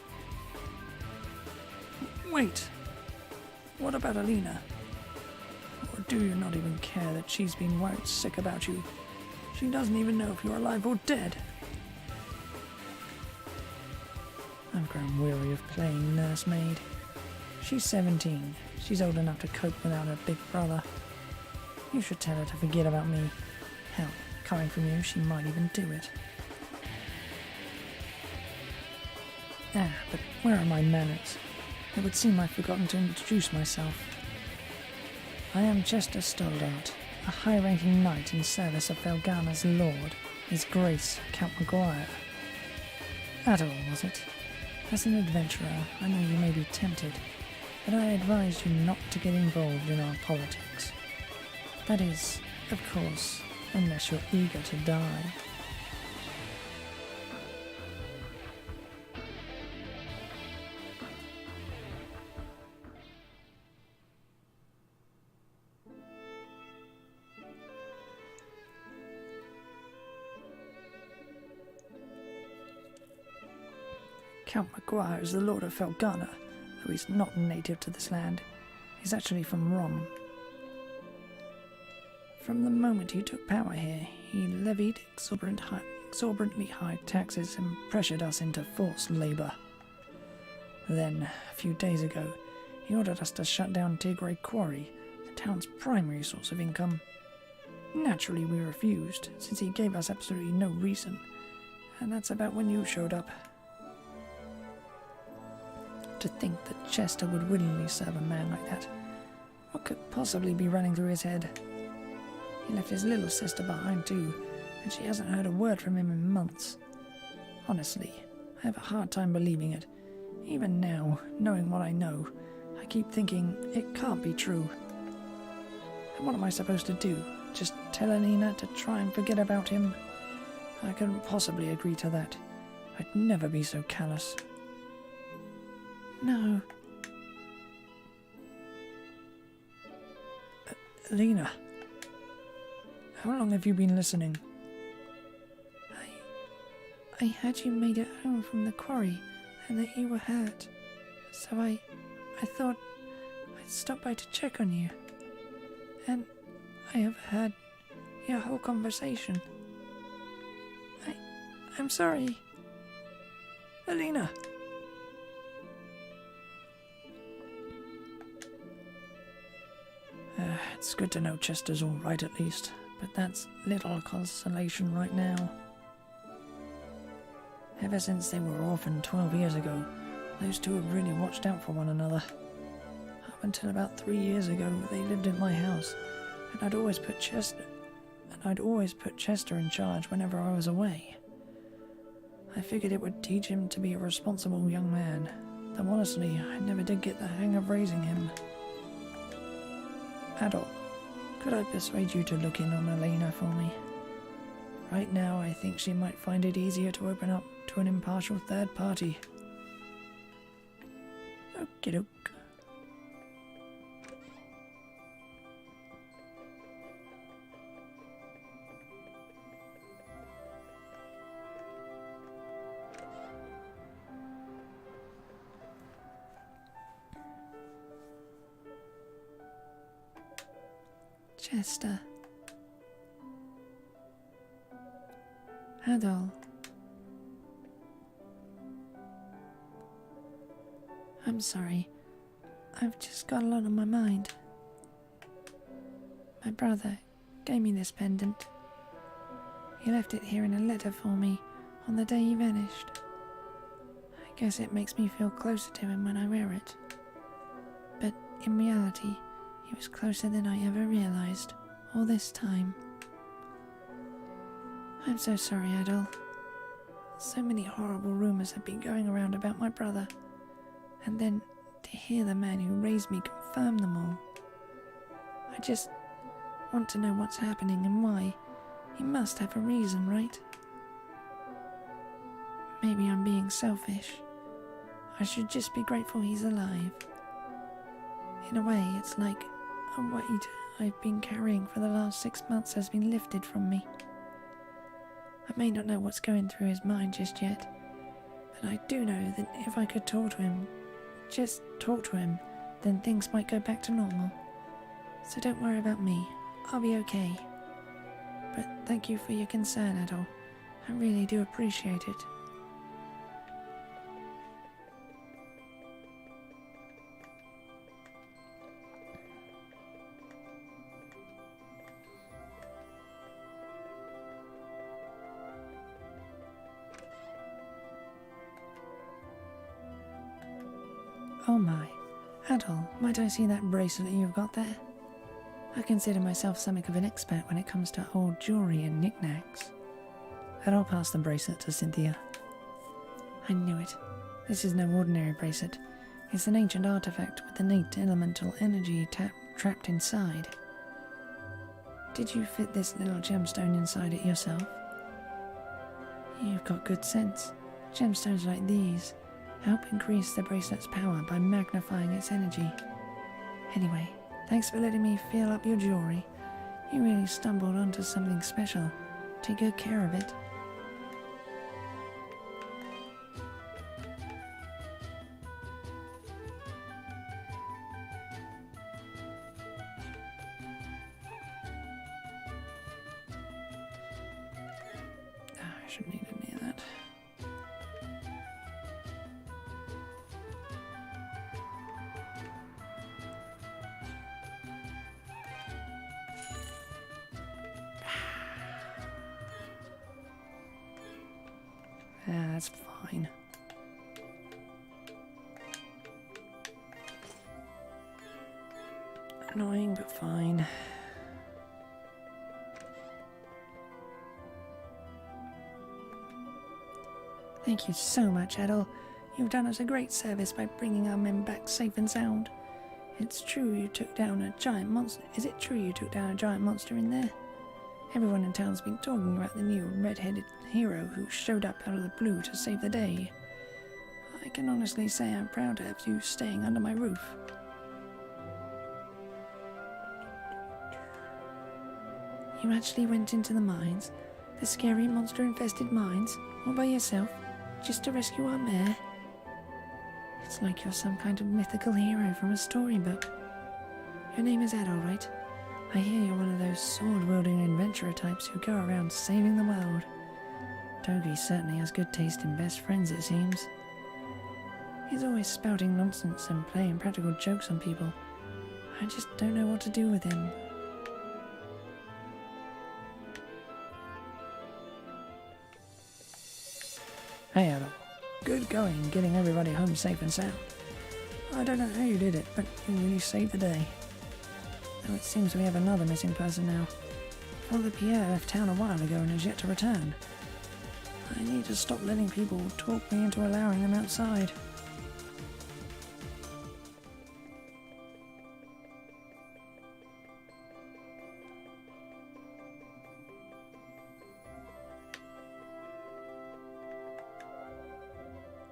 Wait! What about Alina? Or do you not even care that she's been worried sick about you? She doesn't even know if you're alive or dead. I've grown weary of playing nursemaid. She's 17. She's old enough to cope without her big brother. You should tell her to forget about me. Hell, coming from you, she might even do it. But where are my manners? It would seem I've forgotten to introduce myself. I am Chester Stoddart, a high-ranking knight in service of Felghana's lord, His Grace Count Maguire. That all, was it? As an adventurer, I know you may be tempted, but I advise you not to get involved in our politics. That is, of course, unless you're eager to die. Count Maguire is the Lord of Felghana, though he's not native to this land. He's actually from Rom. From the moment he took power here, he levied exorbitantly high taxes and pressured us into forced labour. Then, a few days ago, he ordered us to shut down Tigray Quarry, the town's primary source of income. Naturally, we refused, since he gave us absolutely no reason, and that's about when you showed up. To think that Chester would willingly serve a man like that. What could possibly be running through his head? He left his little sister behind too, and she hasn't heard a word from him in months. Honestly, I have a hard time believing it. Even now, knowing what I know, I keep thinking it can't be true. And what am I supposed to do? Just tell Alina to try and forget about him? I couldn't possibly agree to that. I'd never be so callous. No. Alina, how long have you been listening? I heard you made it home from the quarry and that you were hurt. So I thought I'd stop by to check on you. And I have heard your whole conversation. I'm sorry. Alina! It's good to know Chester's all right at least, but that's little consolation right now. Ever since they were orphaned 12 years ago, those two have really watched out for one another. Up until about 3 years ago, they lived in my house, and I'd always put Chester in charge whenever I was away. I figured it would teach him to be a responsible young man, though honestly, I never did get the hang of raising him. Adult, could I persuade you to look in on Elena for me? Right now, I think she might find it easier to open up to an impartial third party. Okie doke. Chester. Adol. I'm sorry. I've just got a lot on my mind. My brother gave me this pendant. He left it here in a letter for me on the day he vanished. I guess it makes me feel closer to him when I wear it. But in reality, he was closer than I ever realized all this time. I'm so sorry, Adol. So many horrible rumors have been going around about my brother, and then to hear the man who raised me confirm them all. I just want to know what's happening and why. He must have a reason, right? Maybe I'm being selfish. I should just be grateful he's alive. In a way, it's like a weight I've been carrying for the last 6 months has been lifted from me. I may not know what's going through his mind just yet, but I do know that if I could talk to him, just talk to him, then things might go back to normal. So don't worry about me, I'll be okay. But thank you for your concern, Adol. I really do appreciate it. Oh my, Adol, might I see that bracelet you've got there? I consider myself something of an expert when it comes to old jewellery and knickknacks. Adol passed the bracelet to Cynthia. I knew it. This is no ordinary bracelet. It's an ancient artifact with innate elemental energy trapped inside. Did you fit this little gemstone inside it yourself? You've got good sense. Gemstones like these help increase the bracelet's power by magnifying its energy. Anyway, thanks for letting me feel up your jewellery. You really stumbled onto something special. Take good care of it. I shouldn't need any of that. Yeah, that's fine. Annoying, but fine. Thank you so much, Adol. You've done us a great service by bringing our men back safe and sound. It's true you took down a giant monster. Is it true you took down a giant monster in there? Everyone in town's been talking about the new red-headed hero who showed up out of the blue to save the day. I can honestly say I'm proud to have you staying under my roof. You actually went into the mines? The scary monster-infested mines? All by yourself? Just to rescue our mare? It's like you're some kind of mythical hero from a storybook. Your name is Adol, right? I hear you're one of those sword-wielding adventurer types who go around saving the world. Togi certainly has good taste in best friends, it seems. He's always spouting nonsense and playing practical jokes on people. I just don't know what to do with him. Hey, Adol. Good going, getting everybody home safe and sound. I don't know how you did it, but you really saved the day. Though it seems we have another missing person now. Father Pierre left town a while ago and has yet to return. I need to stop letting people talk me into allowing them outside.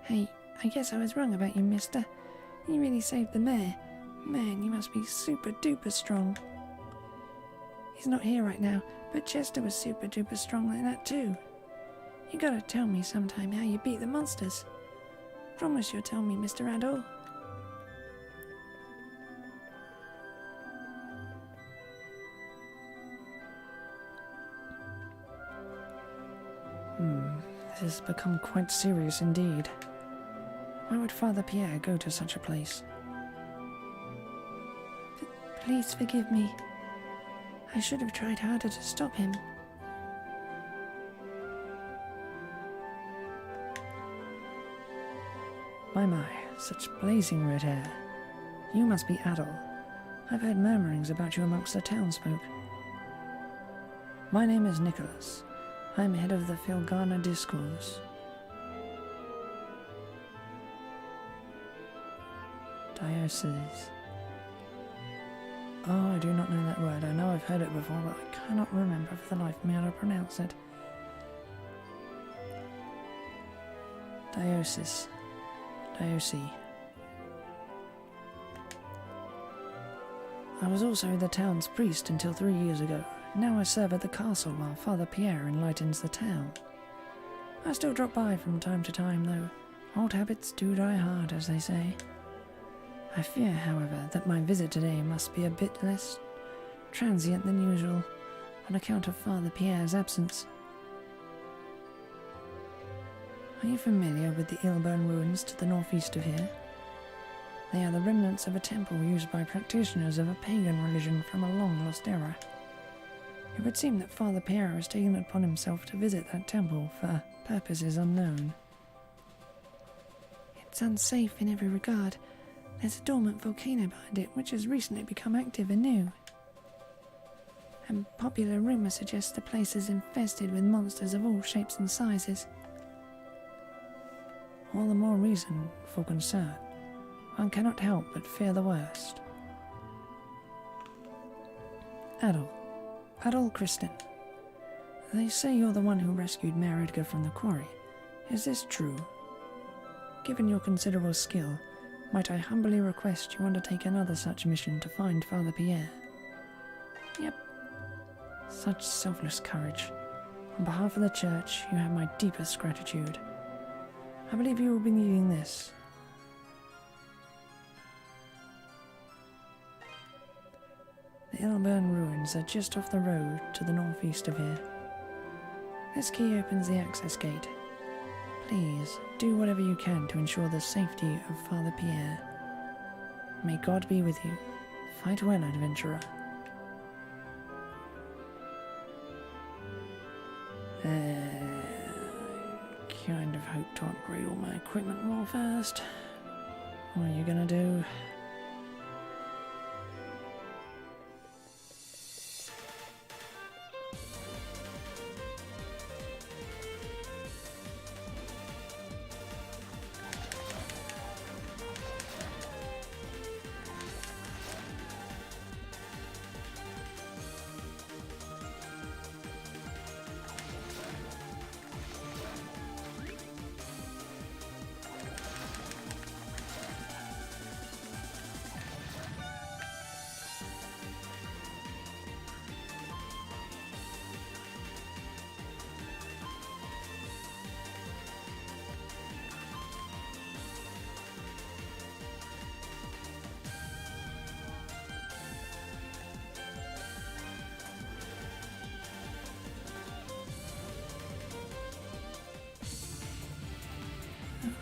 Hey, I guess I was wrong about you, mister. You really saved the mare. Man, you must be super duper strong. He's not here right now, but Chester was super duper strong like that too. You gotta tell me sometime how you beat the monsters. Promise you'll tell me, Mr. Adol. This has become quite serious indeed. Why would Father Pierre go to such a place? Please forgive me. I should have tried harder to stop him. My, such blazing red hair. You must be Adol. I've heard murmurings about you amongst the townsfolk. My name is Nicholas. I'm head of the Felghana discourse. Diocese. Oh, I do not know that word. I know I've heard it before, but I cannot remember for the life of me how to pronounce it. Diocese. Diocese. I was also the town's priest until 3 years ago. Now I serve at the castle while Father Pierre enlightens the town. I still drop by from time to time, though. Old habits do die hard, as they say. I fear, however, that my visit today must be a bit less transient than usual, on account of Father Pierre's absence. Are you familiar with the Ilburn ruins to the northeast of here? They are the remnants of a temple used by practitioners of a pagan religion from a long-lost era. It would seem that Father Pierre has taken it upon himself to visit that temple for purposes unknown. It's unsafe in every regard. There's a dormant volcano behind it, which has recently become active anew. And popular rumour suggests the place is infested with monsters of all shapes and sizes. All the more reason for concern. One cannot help but fear the worst. Adol Kristen. They say you're the one who rescued Mayor Edgar from the quarry. Is this true? Given your considerable skill, might I humbly request you undertake another such mission to find Father Pierre? Yep. Such selfless courage. On behalf of the church, you have my deepest gratitude. I believe you will be needing this. The Ilburn ruins are just off the road to the northeast of here. This key opens the access gate. Please, do whatever you can to ensure the safety of Father Pierre. May God be with you. Fight well, adventurer. Kind of hope to upgrade all my equipment more first. What are you gonna do?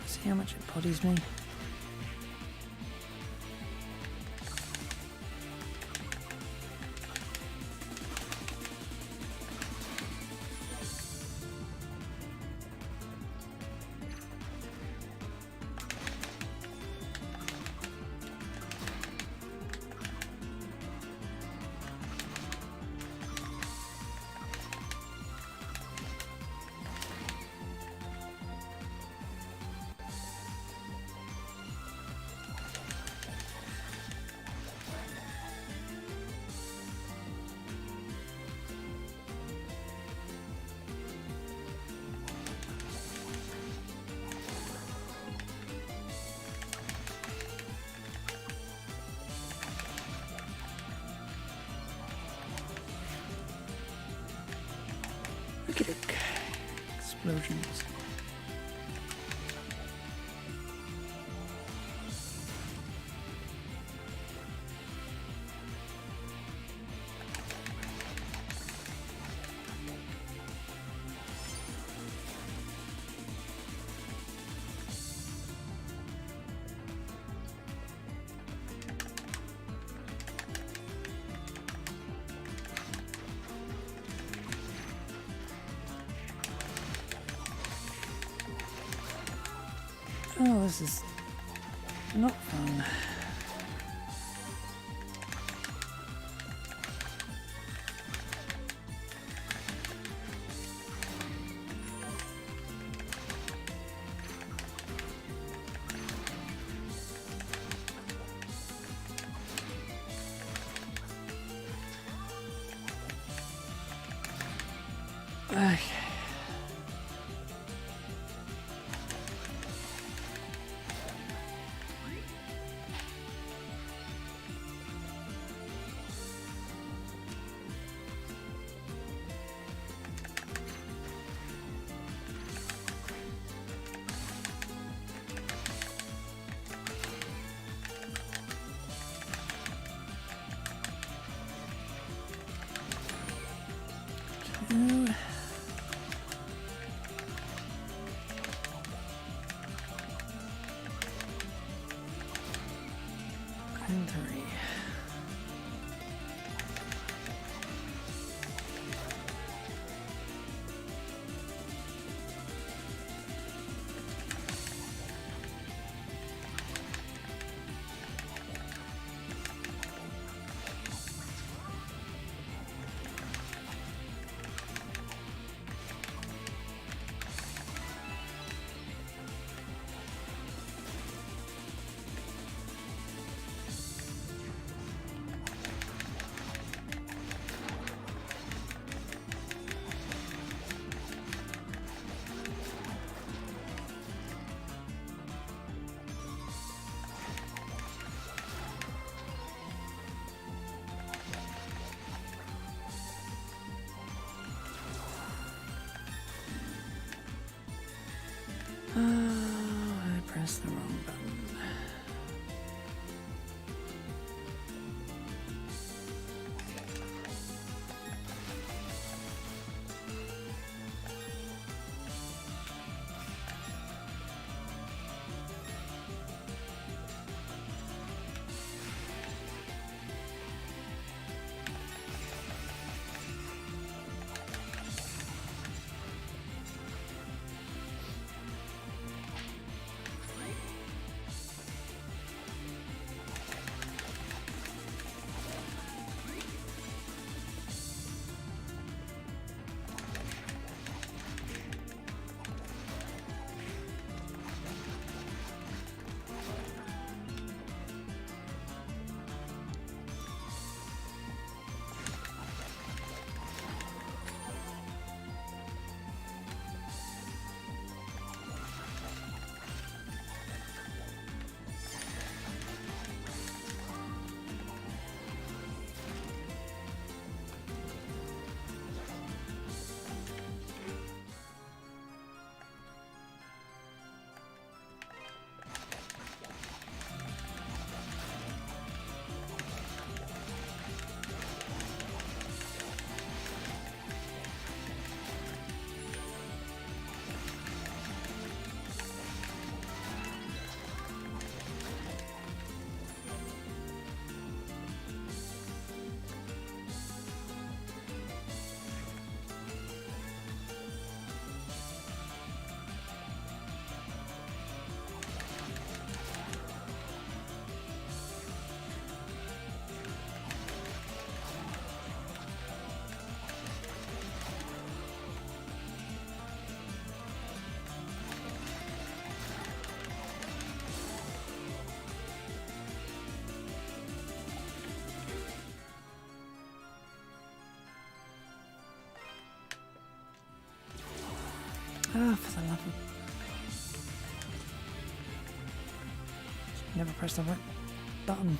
See how much it bodies me. Look at it. Explosions. Oh, this is not fun. Okay. Two. And three. Oh, I pressed the wrong button. Ah, for the love of... Never press the right button.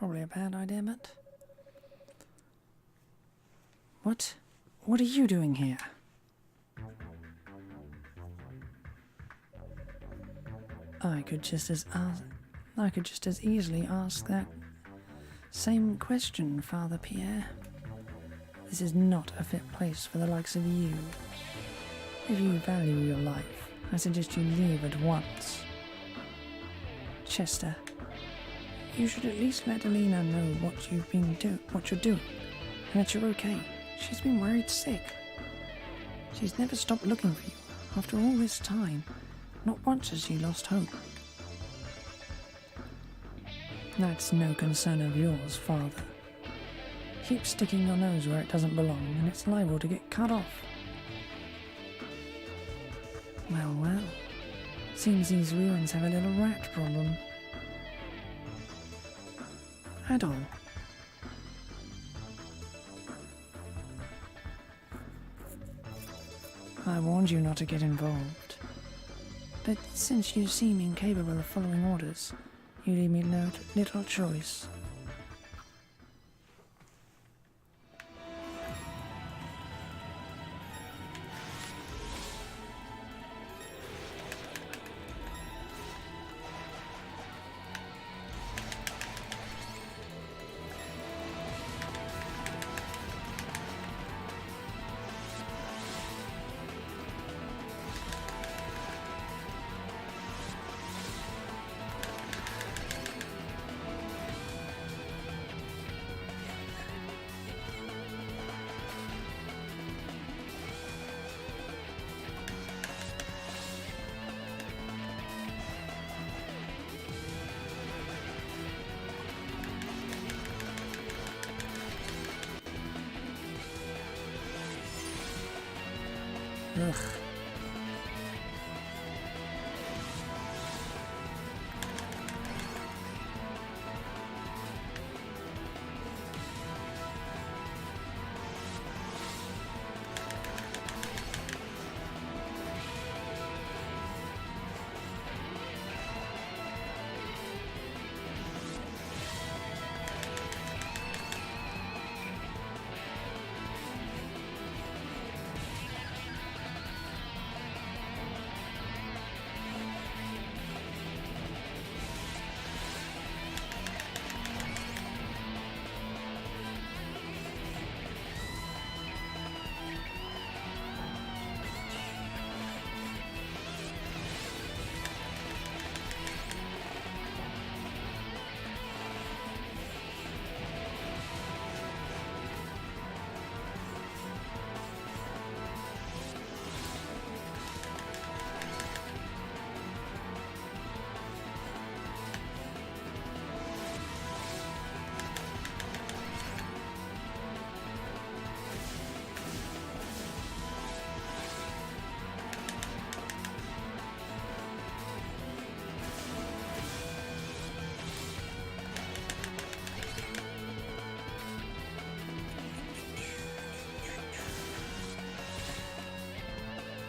probably a bad idea, but... What are you doing here? I could just as easily ask that same question, Father Pierre. This is not a fit place for the likes of you. If you value your life, I suggest you leave at once. Chester, you should at least let Alina know what you're doing, and that you're okay. She's been worried sick. She's never stopped looking for you after all this time. Not once has she lost hope. That's no concern of yours, Father. Keep sticking your nose where it doesn't belong, and it's liable to get cut off. Well, seems these ruins have a little rat problem. At all. I warned you not to get involved. But since you seem incapable of following orders, you leave me little choice. Ugh.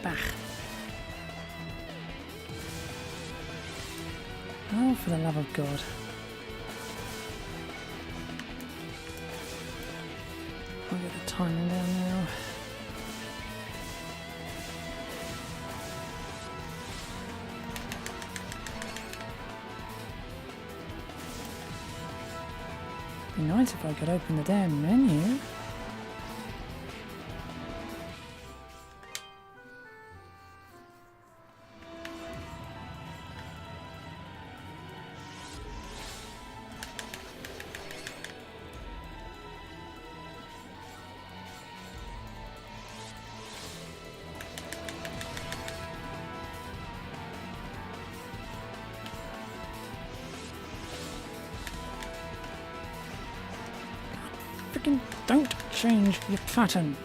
Bah. Oh, for the love of God. I'll get the timing down now. Be nice if I could open the damn menu. Frickin' don't change your pattern.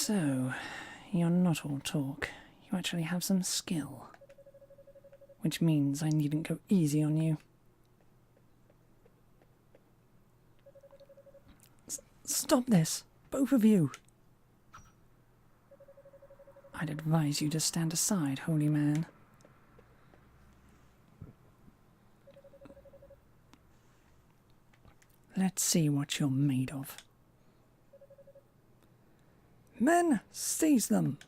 So, you're not all talk. You actually have some skill. Which means I needn't go easy on you. Stop this, both of you. I'd advise you to stand aside, holy man. Let's see what you're made of. Men, seize them!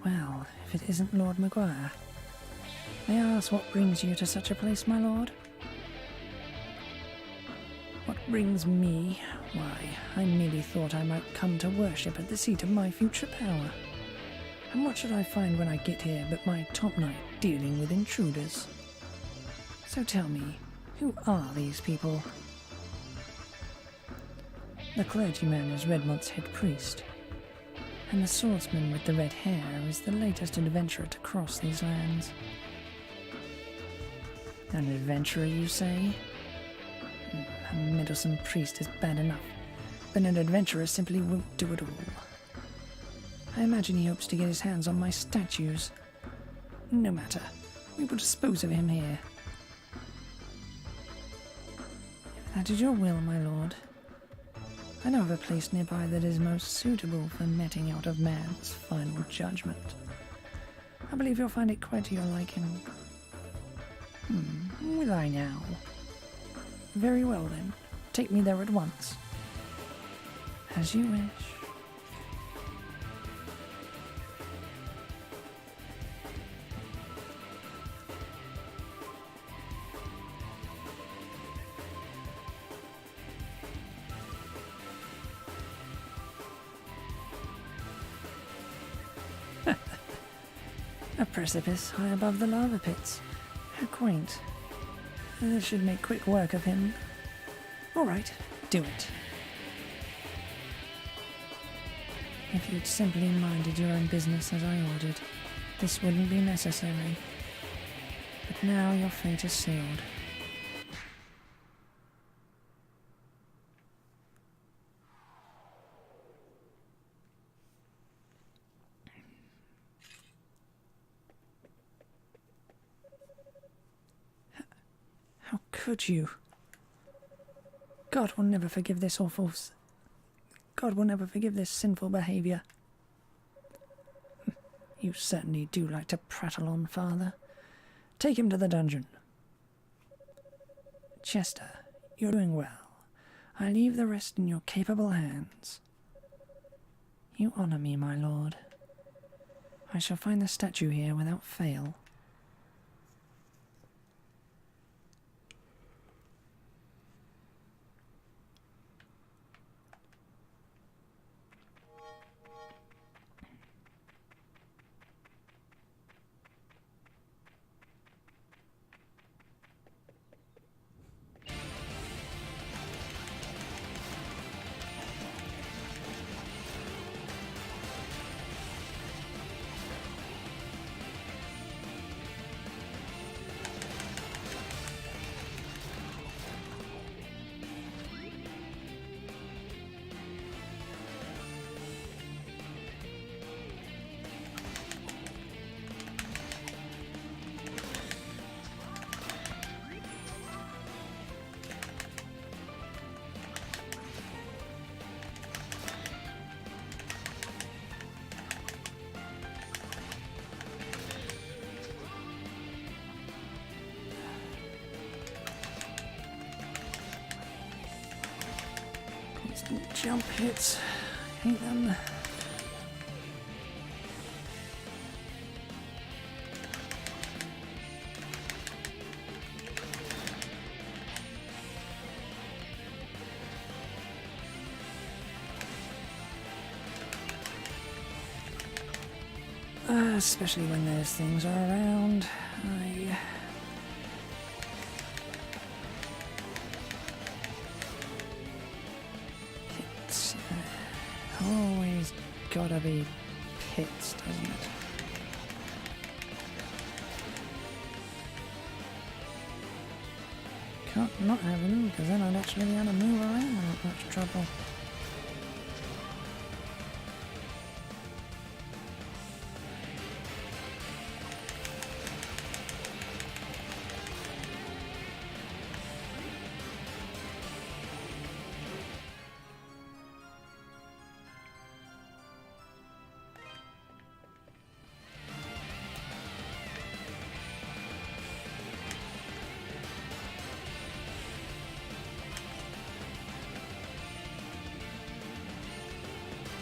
Well, if it isn't Lord Maguire. May I ask what brings you to such a place, my lord? What brings me? Why, I merely thought I might come to worship at the seat of my future power. And what should I find when I get here but my top knight dealing with intruders? So tell me, who are these people? The clergyman is Redmont's head priest, and the swordsman with the red hair is the latest adventurer to cross these lands. An adventurer, you say? A meddlesome priest is bad enough, but an adventurer simply won't do it all. I imagine he hopes to get his hands on my statues. No matter, we will dispose of him here. If that is your will, my lord. I know of a place nearby that is most suitable for meting out of man's final judgment. I believe you'll find it quite to your liking. Will I now? Very well then, take me there at once. As you wish. A precipice high above the lava pits. How quaint. This should make quick work of him. All right, do it. If you'd simply minded your own business as I ordered, this wouldn't be necessary. But now your fate is sealed. How could you? God will never forgive this sinful behavior. You certainly do like to prattle on, Father. Take him to the dungeon. Chester, you're doing well. I leave the rest in your capable hands. You honor me, my lord. I shall find the statue here without fail. Jump hits. Hate them. Especially when those things are around. It's always gotta be pits, doesn't it? Can't not have him, because then I'd actually be able to move around without much trouble.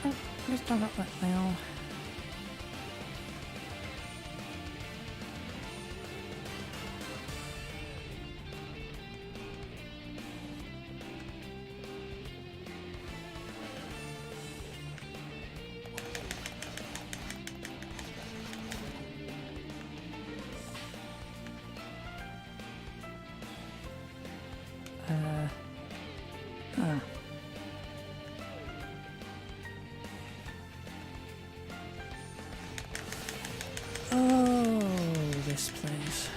Oh, just dug up that now. Ah. Oh, this place.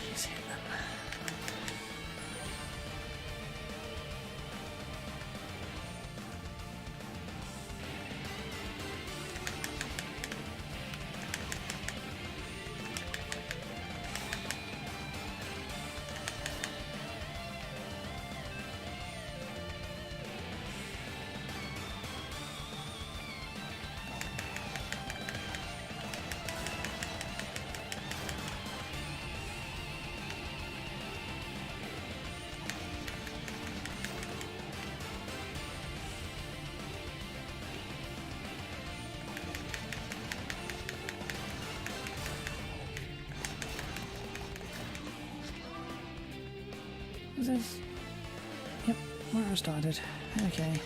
Please hit them. Is this? Yep, where I started. Okay.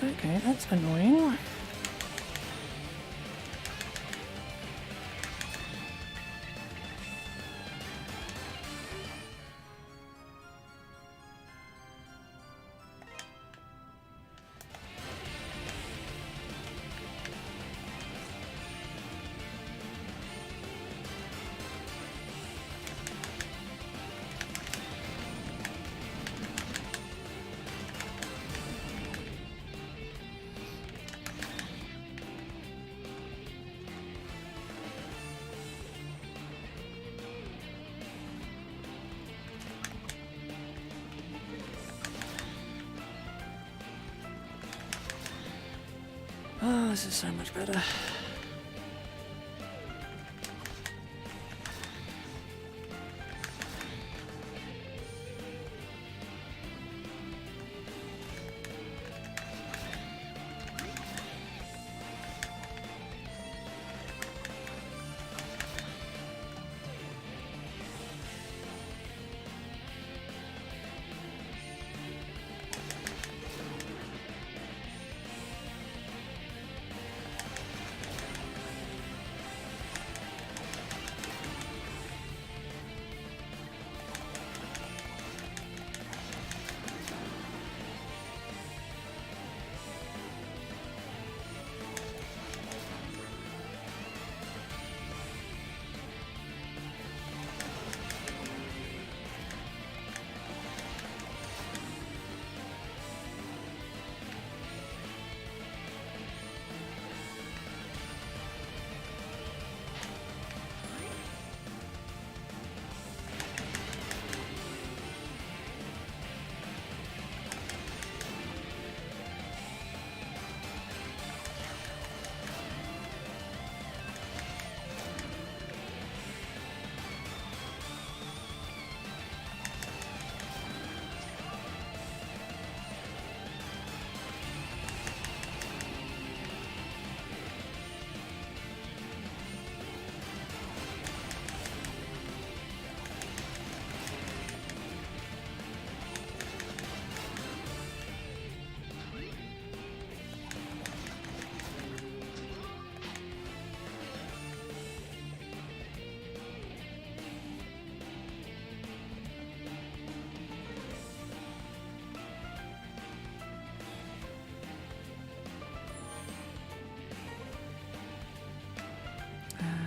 Okay, that's annoying. this is so much better.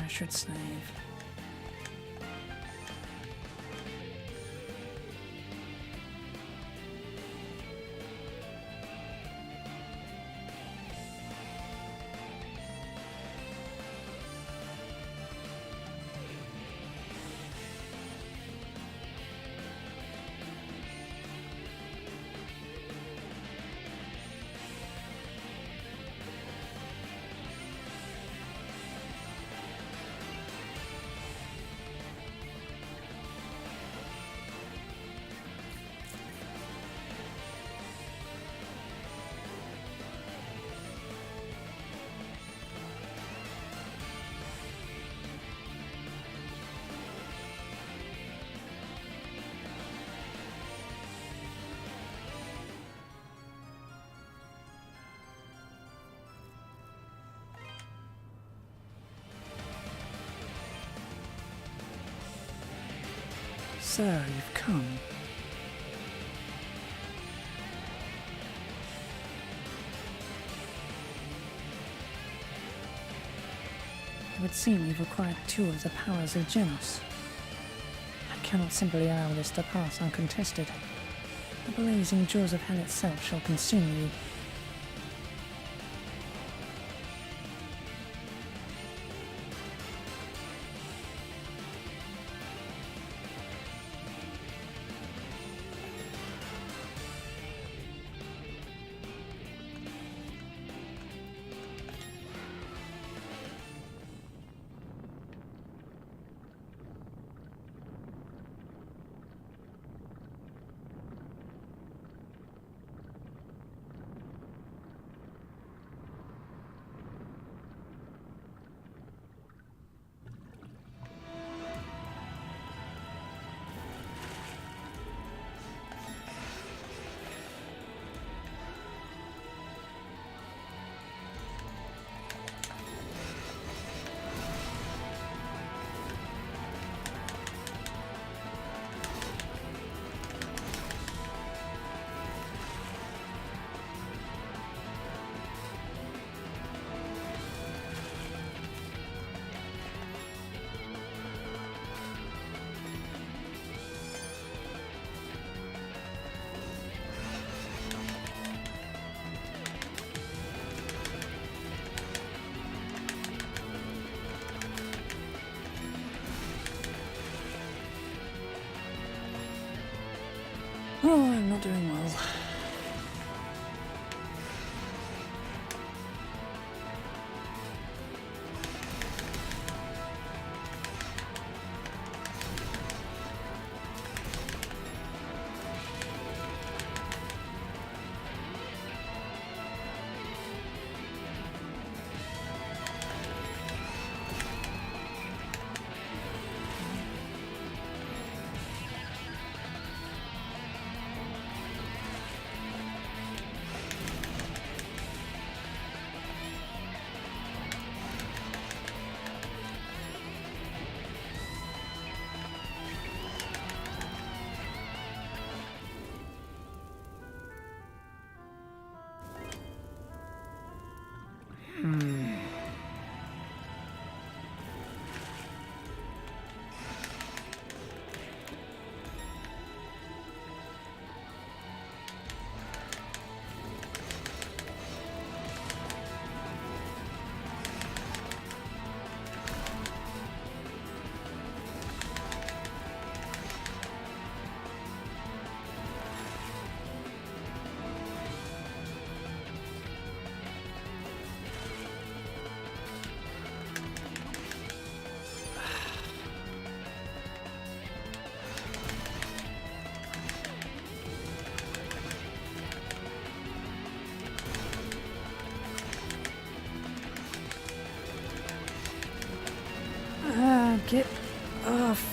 I should save. So, you've come. It would seem you've acquired two of the powers of Genos. I cannot simply allow this to pass uncontested. The blazing jaws of hell itself shall consume you. Oh, I'm not doing well. Get off.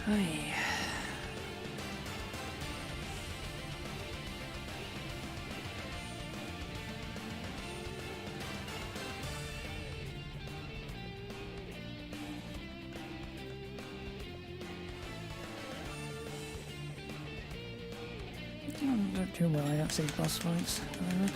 Hey. Don't too well, I don't see boss fights at the moment.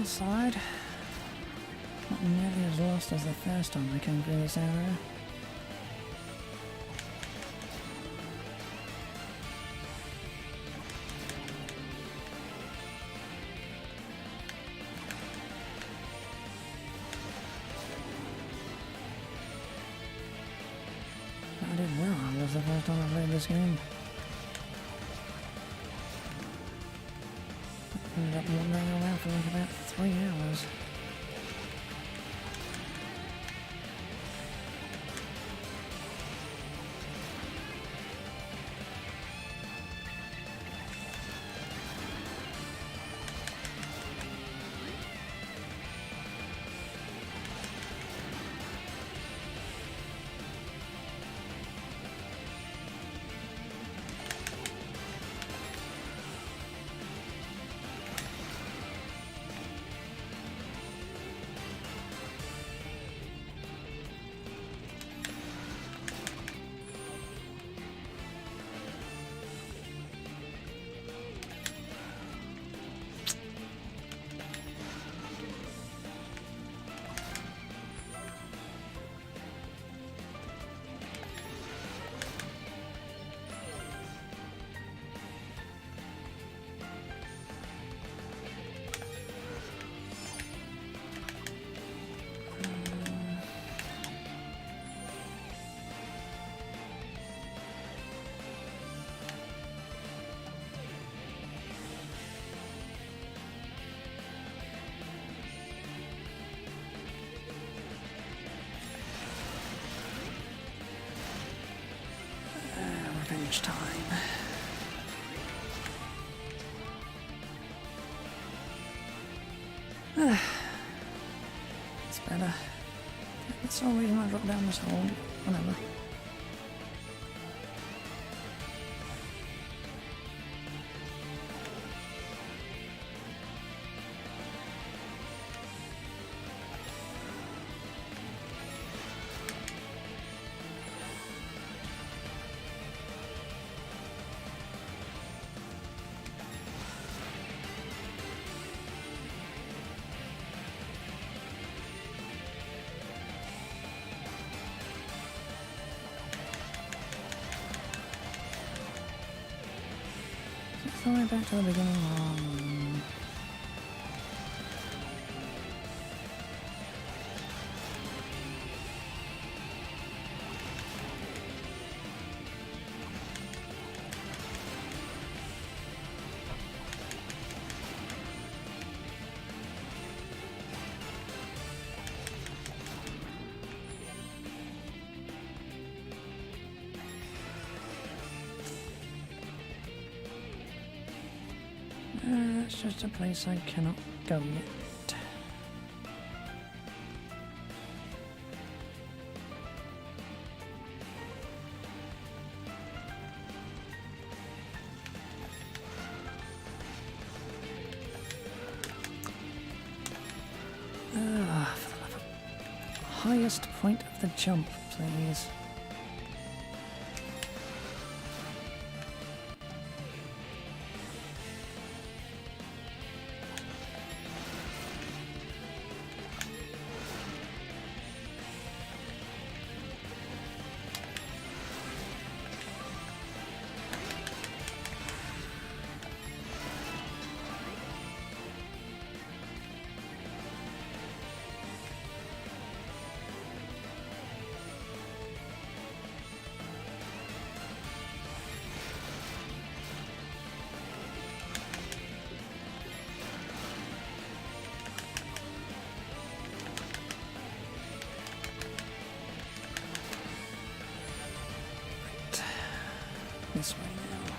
Side. Not nearly as lost as the first time I came through this area. I did well. It was the first time I played this game. Ended up wandering around for like about 3 hours. Revenge time. It's better. That's the only reason I dropped down this hole. Whatever. Going back to the beginning on... That's just a place I cannot go yet. For the love of... Highest point of the jump, please. This way now.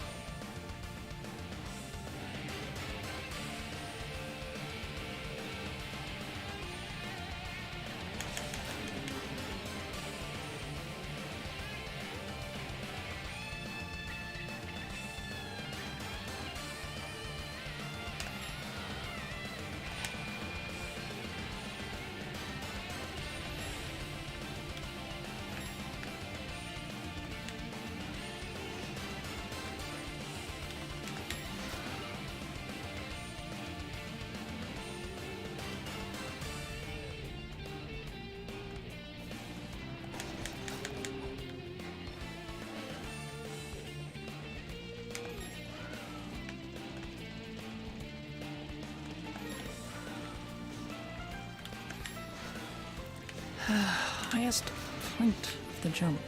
Highest point of the jump.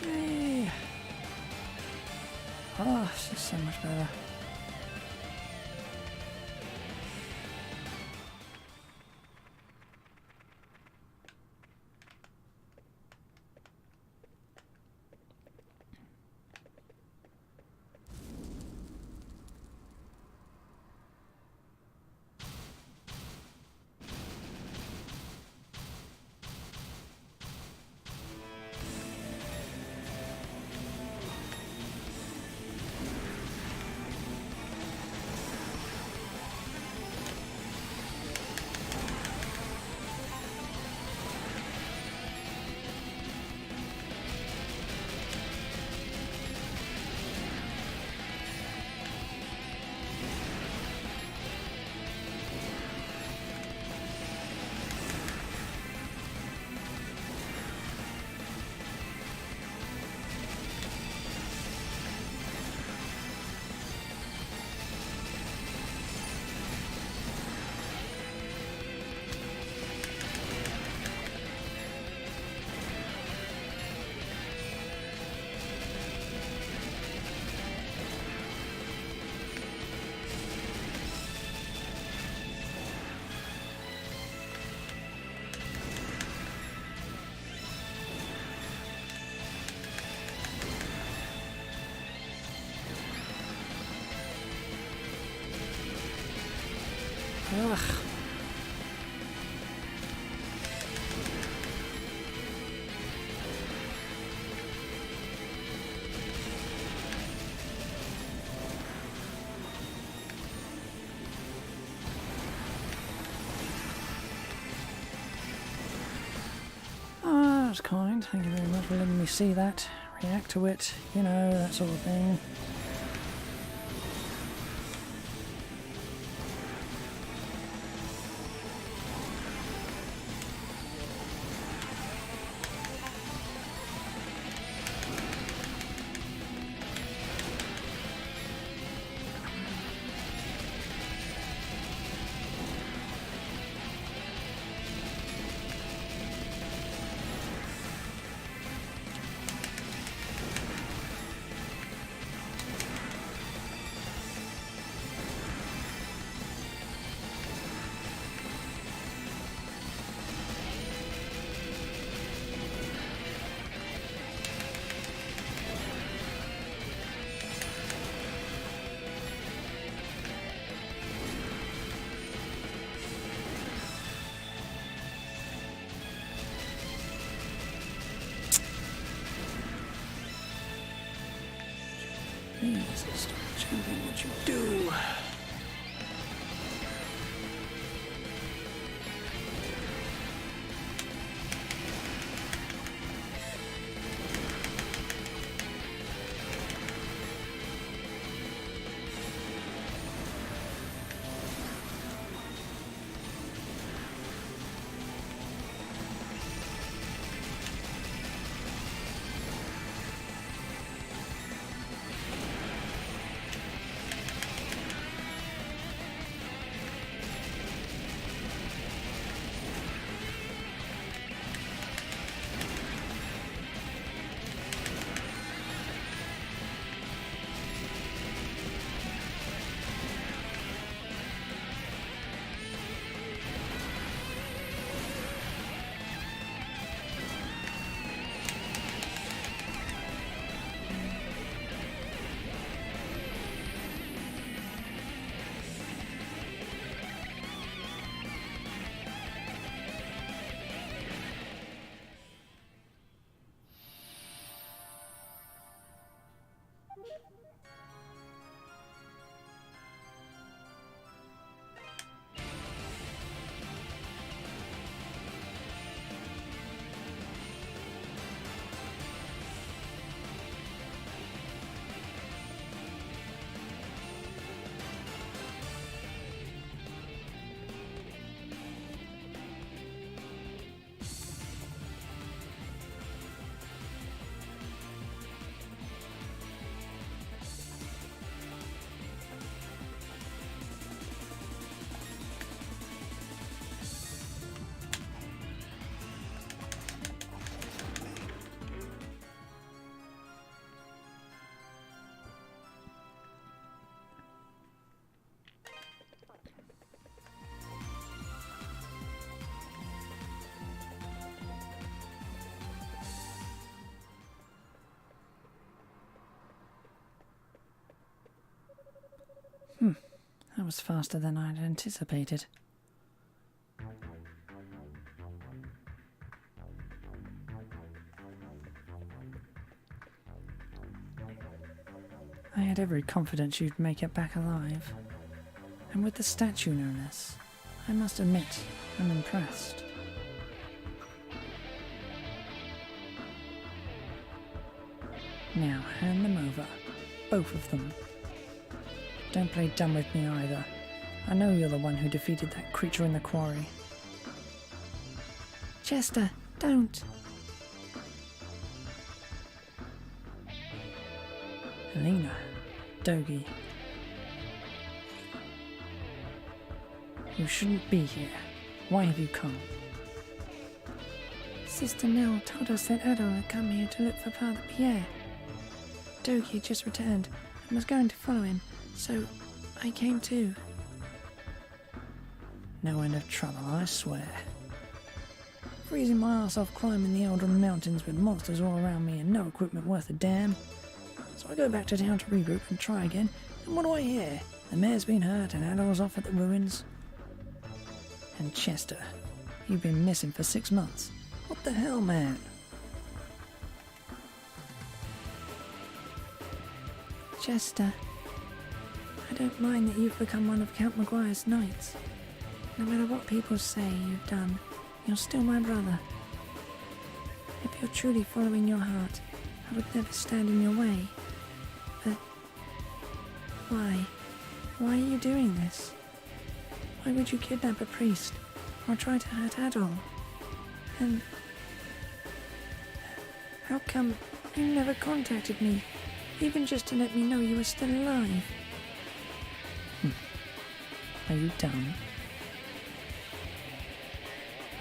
Yay! Oh, this is so much better. Ugh. Ah, that's kind. Thank you very much for letting me see that, react to it, you know, that sort of thing. Please, stop champion what you do. That was faster than I'd anticipated. I had every confidence you'd make it back alive. And with the statue no less, I must admit, I'm impressed. Now hand them over. Both of them. Don't play dumb with me either. I know you're the one who defeated that creature in the quarry. Chester, don't. Helena, Dogi. You shouldn't be here. Why have you come? Sister Nell told us that Adol had come here to look for Father Pierre. Dogi had just returned and was going to follow him, so I came too. No end of trouble, I swear. Freezing my ass off climbing the Eldron Mountains with monsters all around me and no equipment worth a damn. So I go back to town to regroup and try again, and what do I hear? The mayor's been hurt and Adol's off at the ruins. And Chester, you've been missing for 6 months. What the hell, man? Chester, I don't mind that you've become one of Count Maguire's knights. No matter what people say you've done, you're still my brother. If you're truly following your heart, I would never stand in your way. But why? Why are you doing this? Why would you kidnap a priest or try to hurt Adol? And how come you never contacted me, even just to let me know you were still alive? Are you done?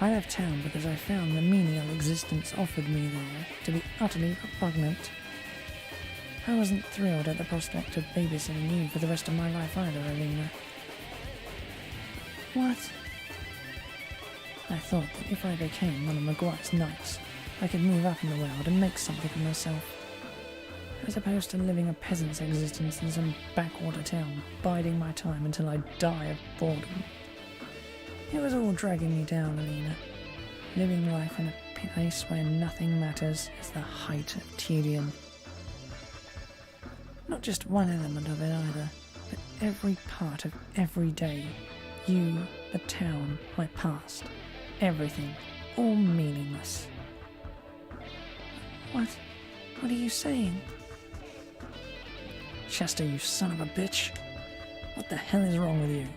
I left town because I found the menial existence offered me there to be utterly repugnant. I wasn't thrilled at the prospect of babysitting you for the rest of my life either, Alina. What? I thought that if I became one of Maguire's knights, I could move up in the world and make something of myself, as opposed to living a peasant's existence in some backwater town, biding my time until I die of boredom. It was all dragging me down, Alina. Living life in a place where nothing matters is the height of tedium. Not just one element of it either, but every part of every day. You, the town, my past, everything, all meaningless. What are you saying? Chester, you son of a bitch. What the hell is wrong with you?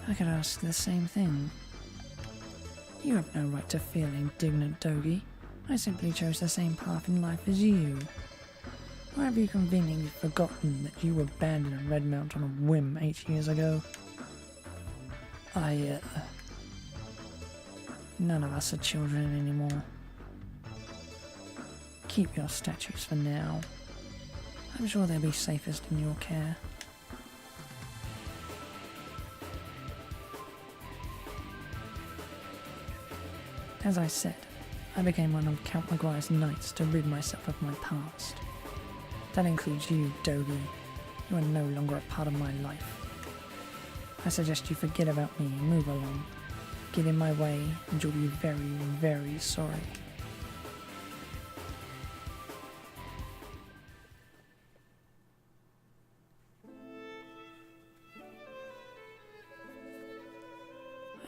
I could ask the same thing. You have no right to feel indignant, Dogie. I simply chose the same path in life as you. Or have you conveniently forgotten that you abandoned Redmount on a whim 8 years ago? None of us are children anymore. Keep your statues for now. I'm sure they'll be safest in your care. As I said, I became one of Count Maguire's knights to rid myself of my past. That includes you, Dogie. You are no longer a part of my life. I suggest you forget about me and move along. Get in my way and you'll be very, very sorry.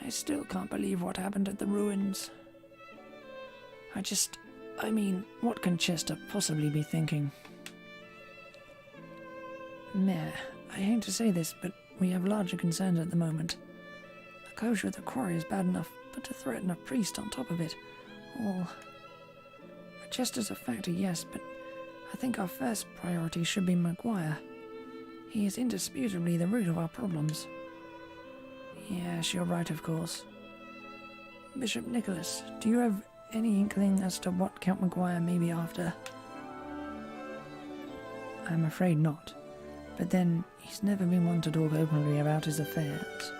I still can't believe what happened at the ruins. What can Chester possibly be thinking? Meh, I hate to say this, but we have larger concerns at the moment. The kosher of the quarry is bad enough, but to threaten a priest on top of it, all... Chester's a factor, yes, but I think our first priority should be Maguire. He is indisputably the root of our problems. Yes, you're right, of course. Bishop Nicholas, do you have any inkling as to what Count Maguire may be after? I'm afraid not. But then, he's never been one to talk openly about his affairs.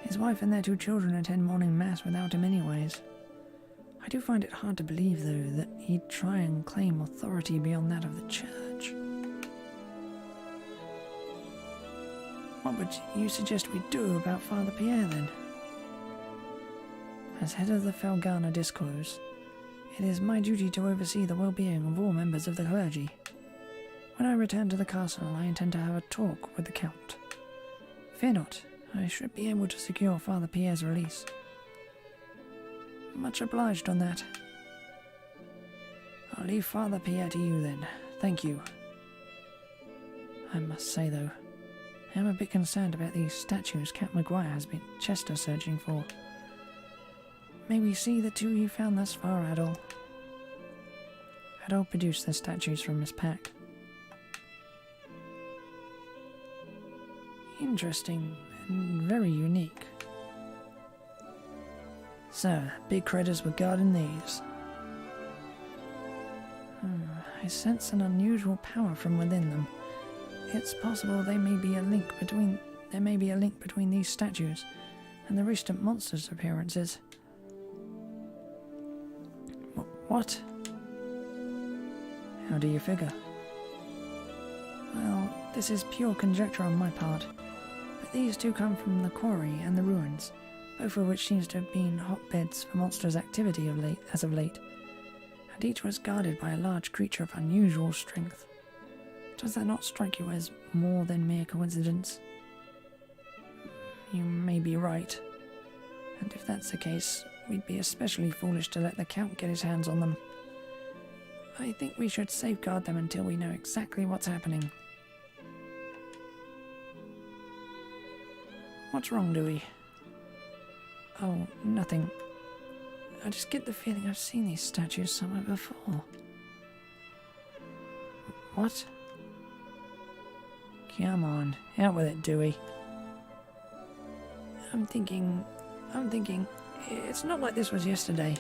His wife and their 2 children attend morning mass without him anyways. I do find it hard to believe, though, that he'd try and claim authority beyond that of the church. What would you suggest we do about Father Pierre, then? As head of the Felghana discourse, it is my duty to oversee the well-being of all members of the clergy. When I return to the castle, I intend to have a talk with the Count. Fear not, I should be able to secure Father Pierre's release. Much obliged on that. I'll leave Father Pierre to you then. Thank you. I must say, though, I am a bit concerned about these statues Count Maguire has been Chester searching for. May we see the 2 you found thus far, Adol? Adol produced the statues from his pack. Interesting and very unique. Sir, big critters were guarding these. I sense an unusual power from within them. It's possible there may be a link between these statues and the recent monster's appearances. What? How do you figure? Well, this is pure conjecture on my part, but these two come from the quarry and the ruins, both of which seems to have been hotbeds for monsters' activity as of late, and each was guarded by a large creature of unusual strength. Does that not strike you as more than mere coincidence? You may be right, and if that's the case, we'd be especially foolish to let the Count get his hands on them. I think we should safeguard them until we know exactly what's happening. What's wrong, Dewey? Oh, nothing. I just get the feeling I've seen these statues somewhere before. What? Come on, out with it, Dewey. I'm thinking, it's not like this was yesterday.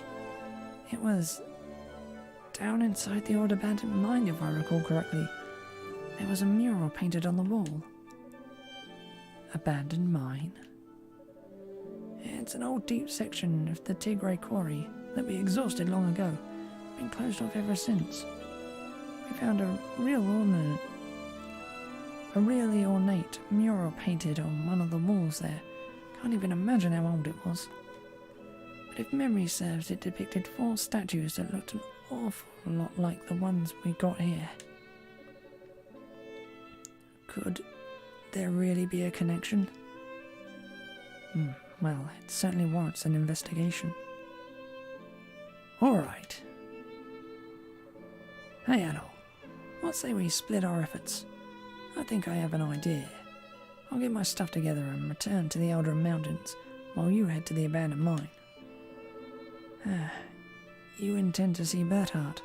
It was down inside the old abandoned mine, if I recall correctly. There was a mural painted on the wall. Abandoned mine? It's an old deep section of the Tigray quarry that we exhausted long ago. Been closed off ever since. We found a really ornate mural painted on one of the walls there. Can't even imagine how old it was. But if memory serves, it depicted 4 statues that looked an awful lot like the ones we got here. Could there really be a connection? Well, it certainly warrants an investigation. Alright. Hey, Adol. What say we split our efforts? I think I have an idea. I'll get my stuff together and return to the Elder Mountains, while you head to the abandoned mine. You intend to see Berthart?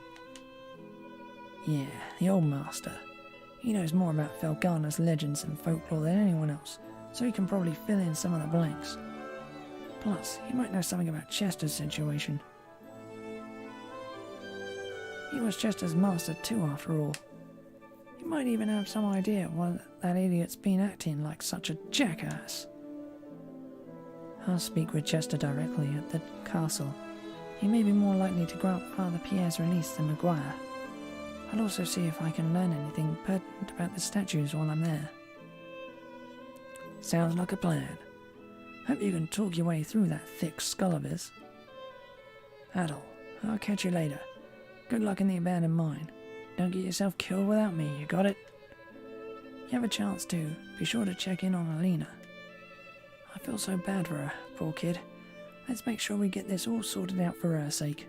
Yeah, the old master. He knows more about Felghana's legends and folklore than anyone else, so he can probably fill in some of the blanks. Plus, he might know something about Chester's situation. He was Chester's master too, after all. He might even have some idea why that idiot's been acting like such a jackass. I'll speak with Chester directly at the castle. He may be more likely to grant Father Pierre's release than Maguire. I'll also see if I can learn anything pertinent about the statues while I'm there. Sounds like a plan. Hope you can talk your way through that thick skull of his. Adol, I'll catch you later. Good luck in the abandoned mine. Don't get yourself killed without me, you got it? You have a chance to, be sure to check in on Alina. I feel so bad for her, poor kid. Let's make sure we get this all sorted out for her sake.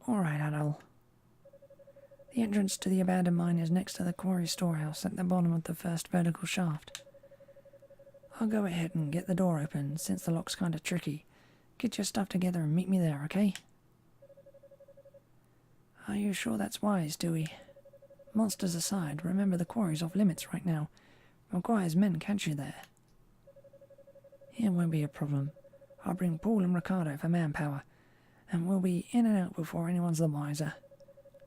Alright, Adol. The entrance to the abandoned mine is next to the quarry storehouse at the bottom of the first vertical shaft. I'll go ahead and get the door open since the lock's kinda tricky. Get your stuff together and meet me there, okay? Are you sure that's wise, Dewey? Monsters aside, remember the quarry's off limits right now. Maguire's men catch you there. It won't be a problem. I'll bring Paul and Ricardo for manpower, and we'll be in and out before anyone's the wiser.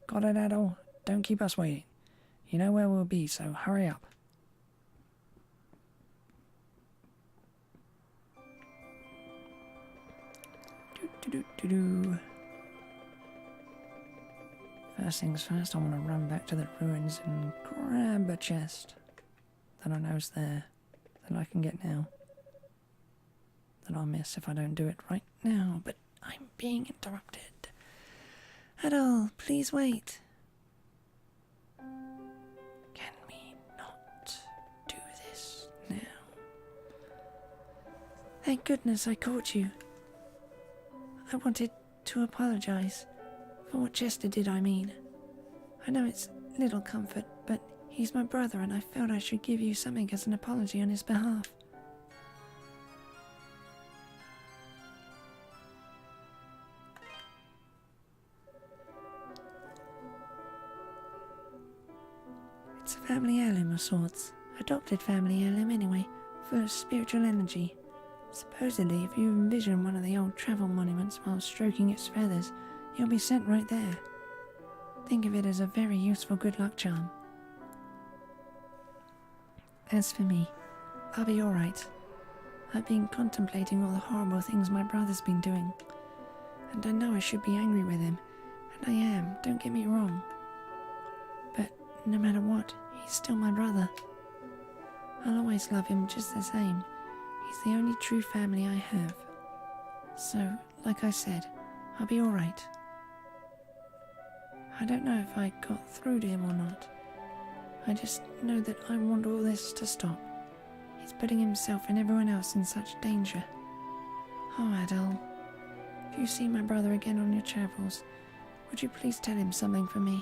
Got it, Adol? Don't keep us waiting. You know where we'll be, so hurry up. First things first, I want to run back to the ruins and grab a chest that I know's there, that I can get now, that I'll miss if I don't do it right now, but I'm being interrupted. Adol, please wait. Can we not do this now? Thank goodness I caught you. I wanted to apologize for what Chester did, I mean. I know it's little comfort, but he's my brother and I felt I should give you something as an apology on his behalf. It's a family heirloom of sorts. Adopted family heirloom anyway, full of spiritual energy. Supposedly, if you envision one of the old travel monuments while stroking its feathers, you'll be sent right there. Think of it as a very useful good luck charm. As for me, I'll be alright. I've been contemplating all the horrible things my brother's been doing, and I know I should be angry with him, and I am, don't get me wrong. no matter what, he's still my brother. I'll always love him just the same. He's the only true family I have. So, like I said, I'll be alright. I don't know if I got through to him or not. I just know that I want all this to stop. He's putting himself and everyone else in such danger. Oh, Adele, if you see my brother again on your travels, would you please tell him something for me?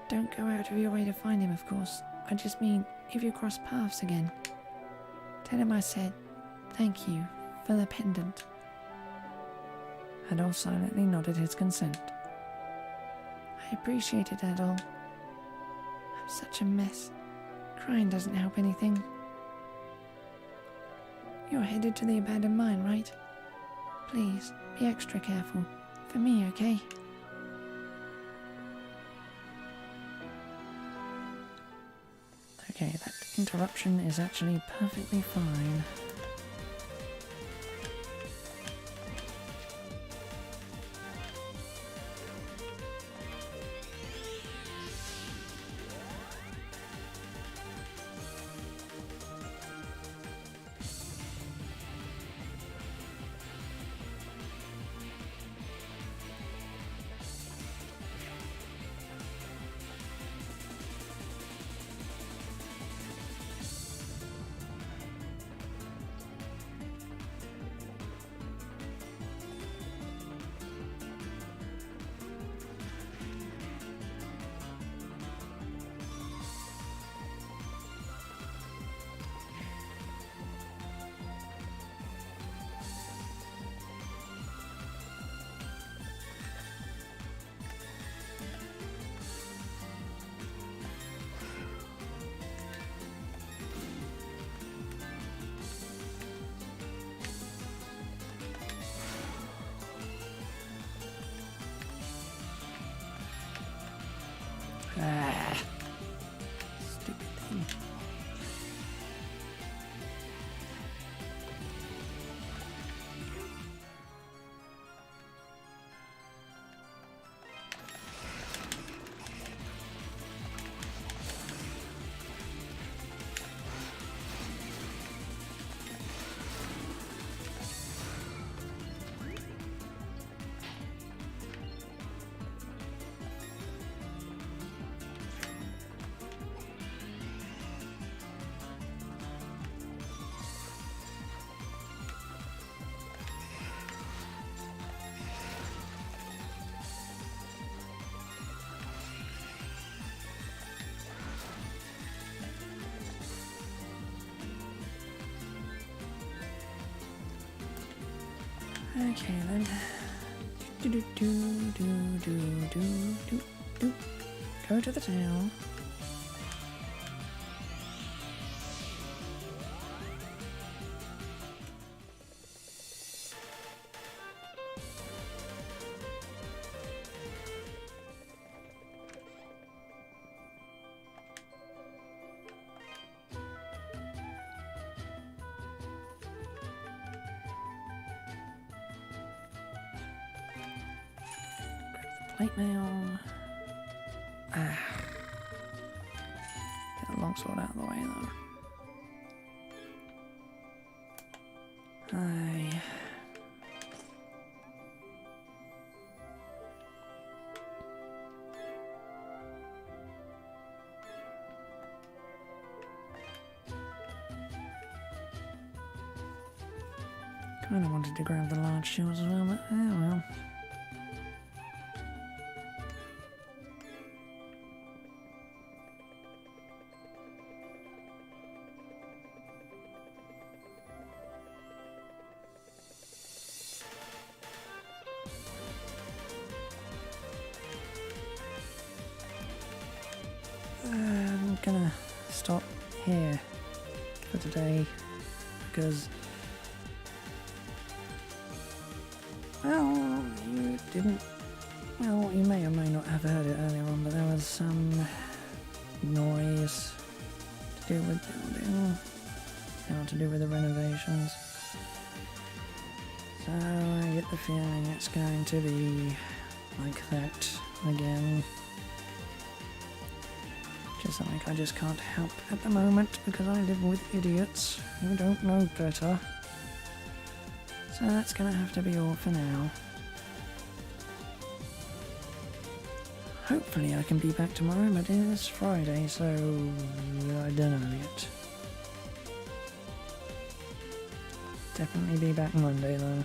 Don't go out of your way to find him, of course. I just mean, if you cross paths again. Tell him I said, thank you for the pendant. Adol silently nodded his consent. I appreciate it, Adol. I'm such a mess. Crying doesn't help anything. You're headed to the abandoned mine, right? Please, be extra careful. For me, okay? Okay, that interruption is actually perfectly fine. Ah, stupid thing. Okay then. Do do do do do do do do. Go to the town. Plate mail. Get the longsword out of the way though. Aye. Kinda wanted to grab the large shields as well, but oh well. I'm gonna stop here for today because, well, you didn't, well, you may or may not have heard it earlier on, but there was some noise to do with building, to do with the renovations. So I get the feeling it's going to be like that again. Just something I just can't help at the moment because I live with idiots who don't know better. So that's gonna have to be all for now. Hopefully I can be back tomorrow, but it is Friday, so I don't know yet. Definitely be back Monday though.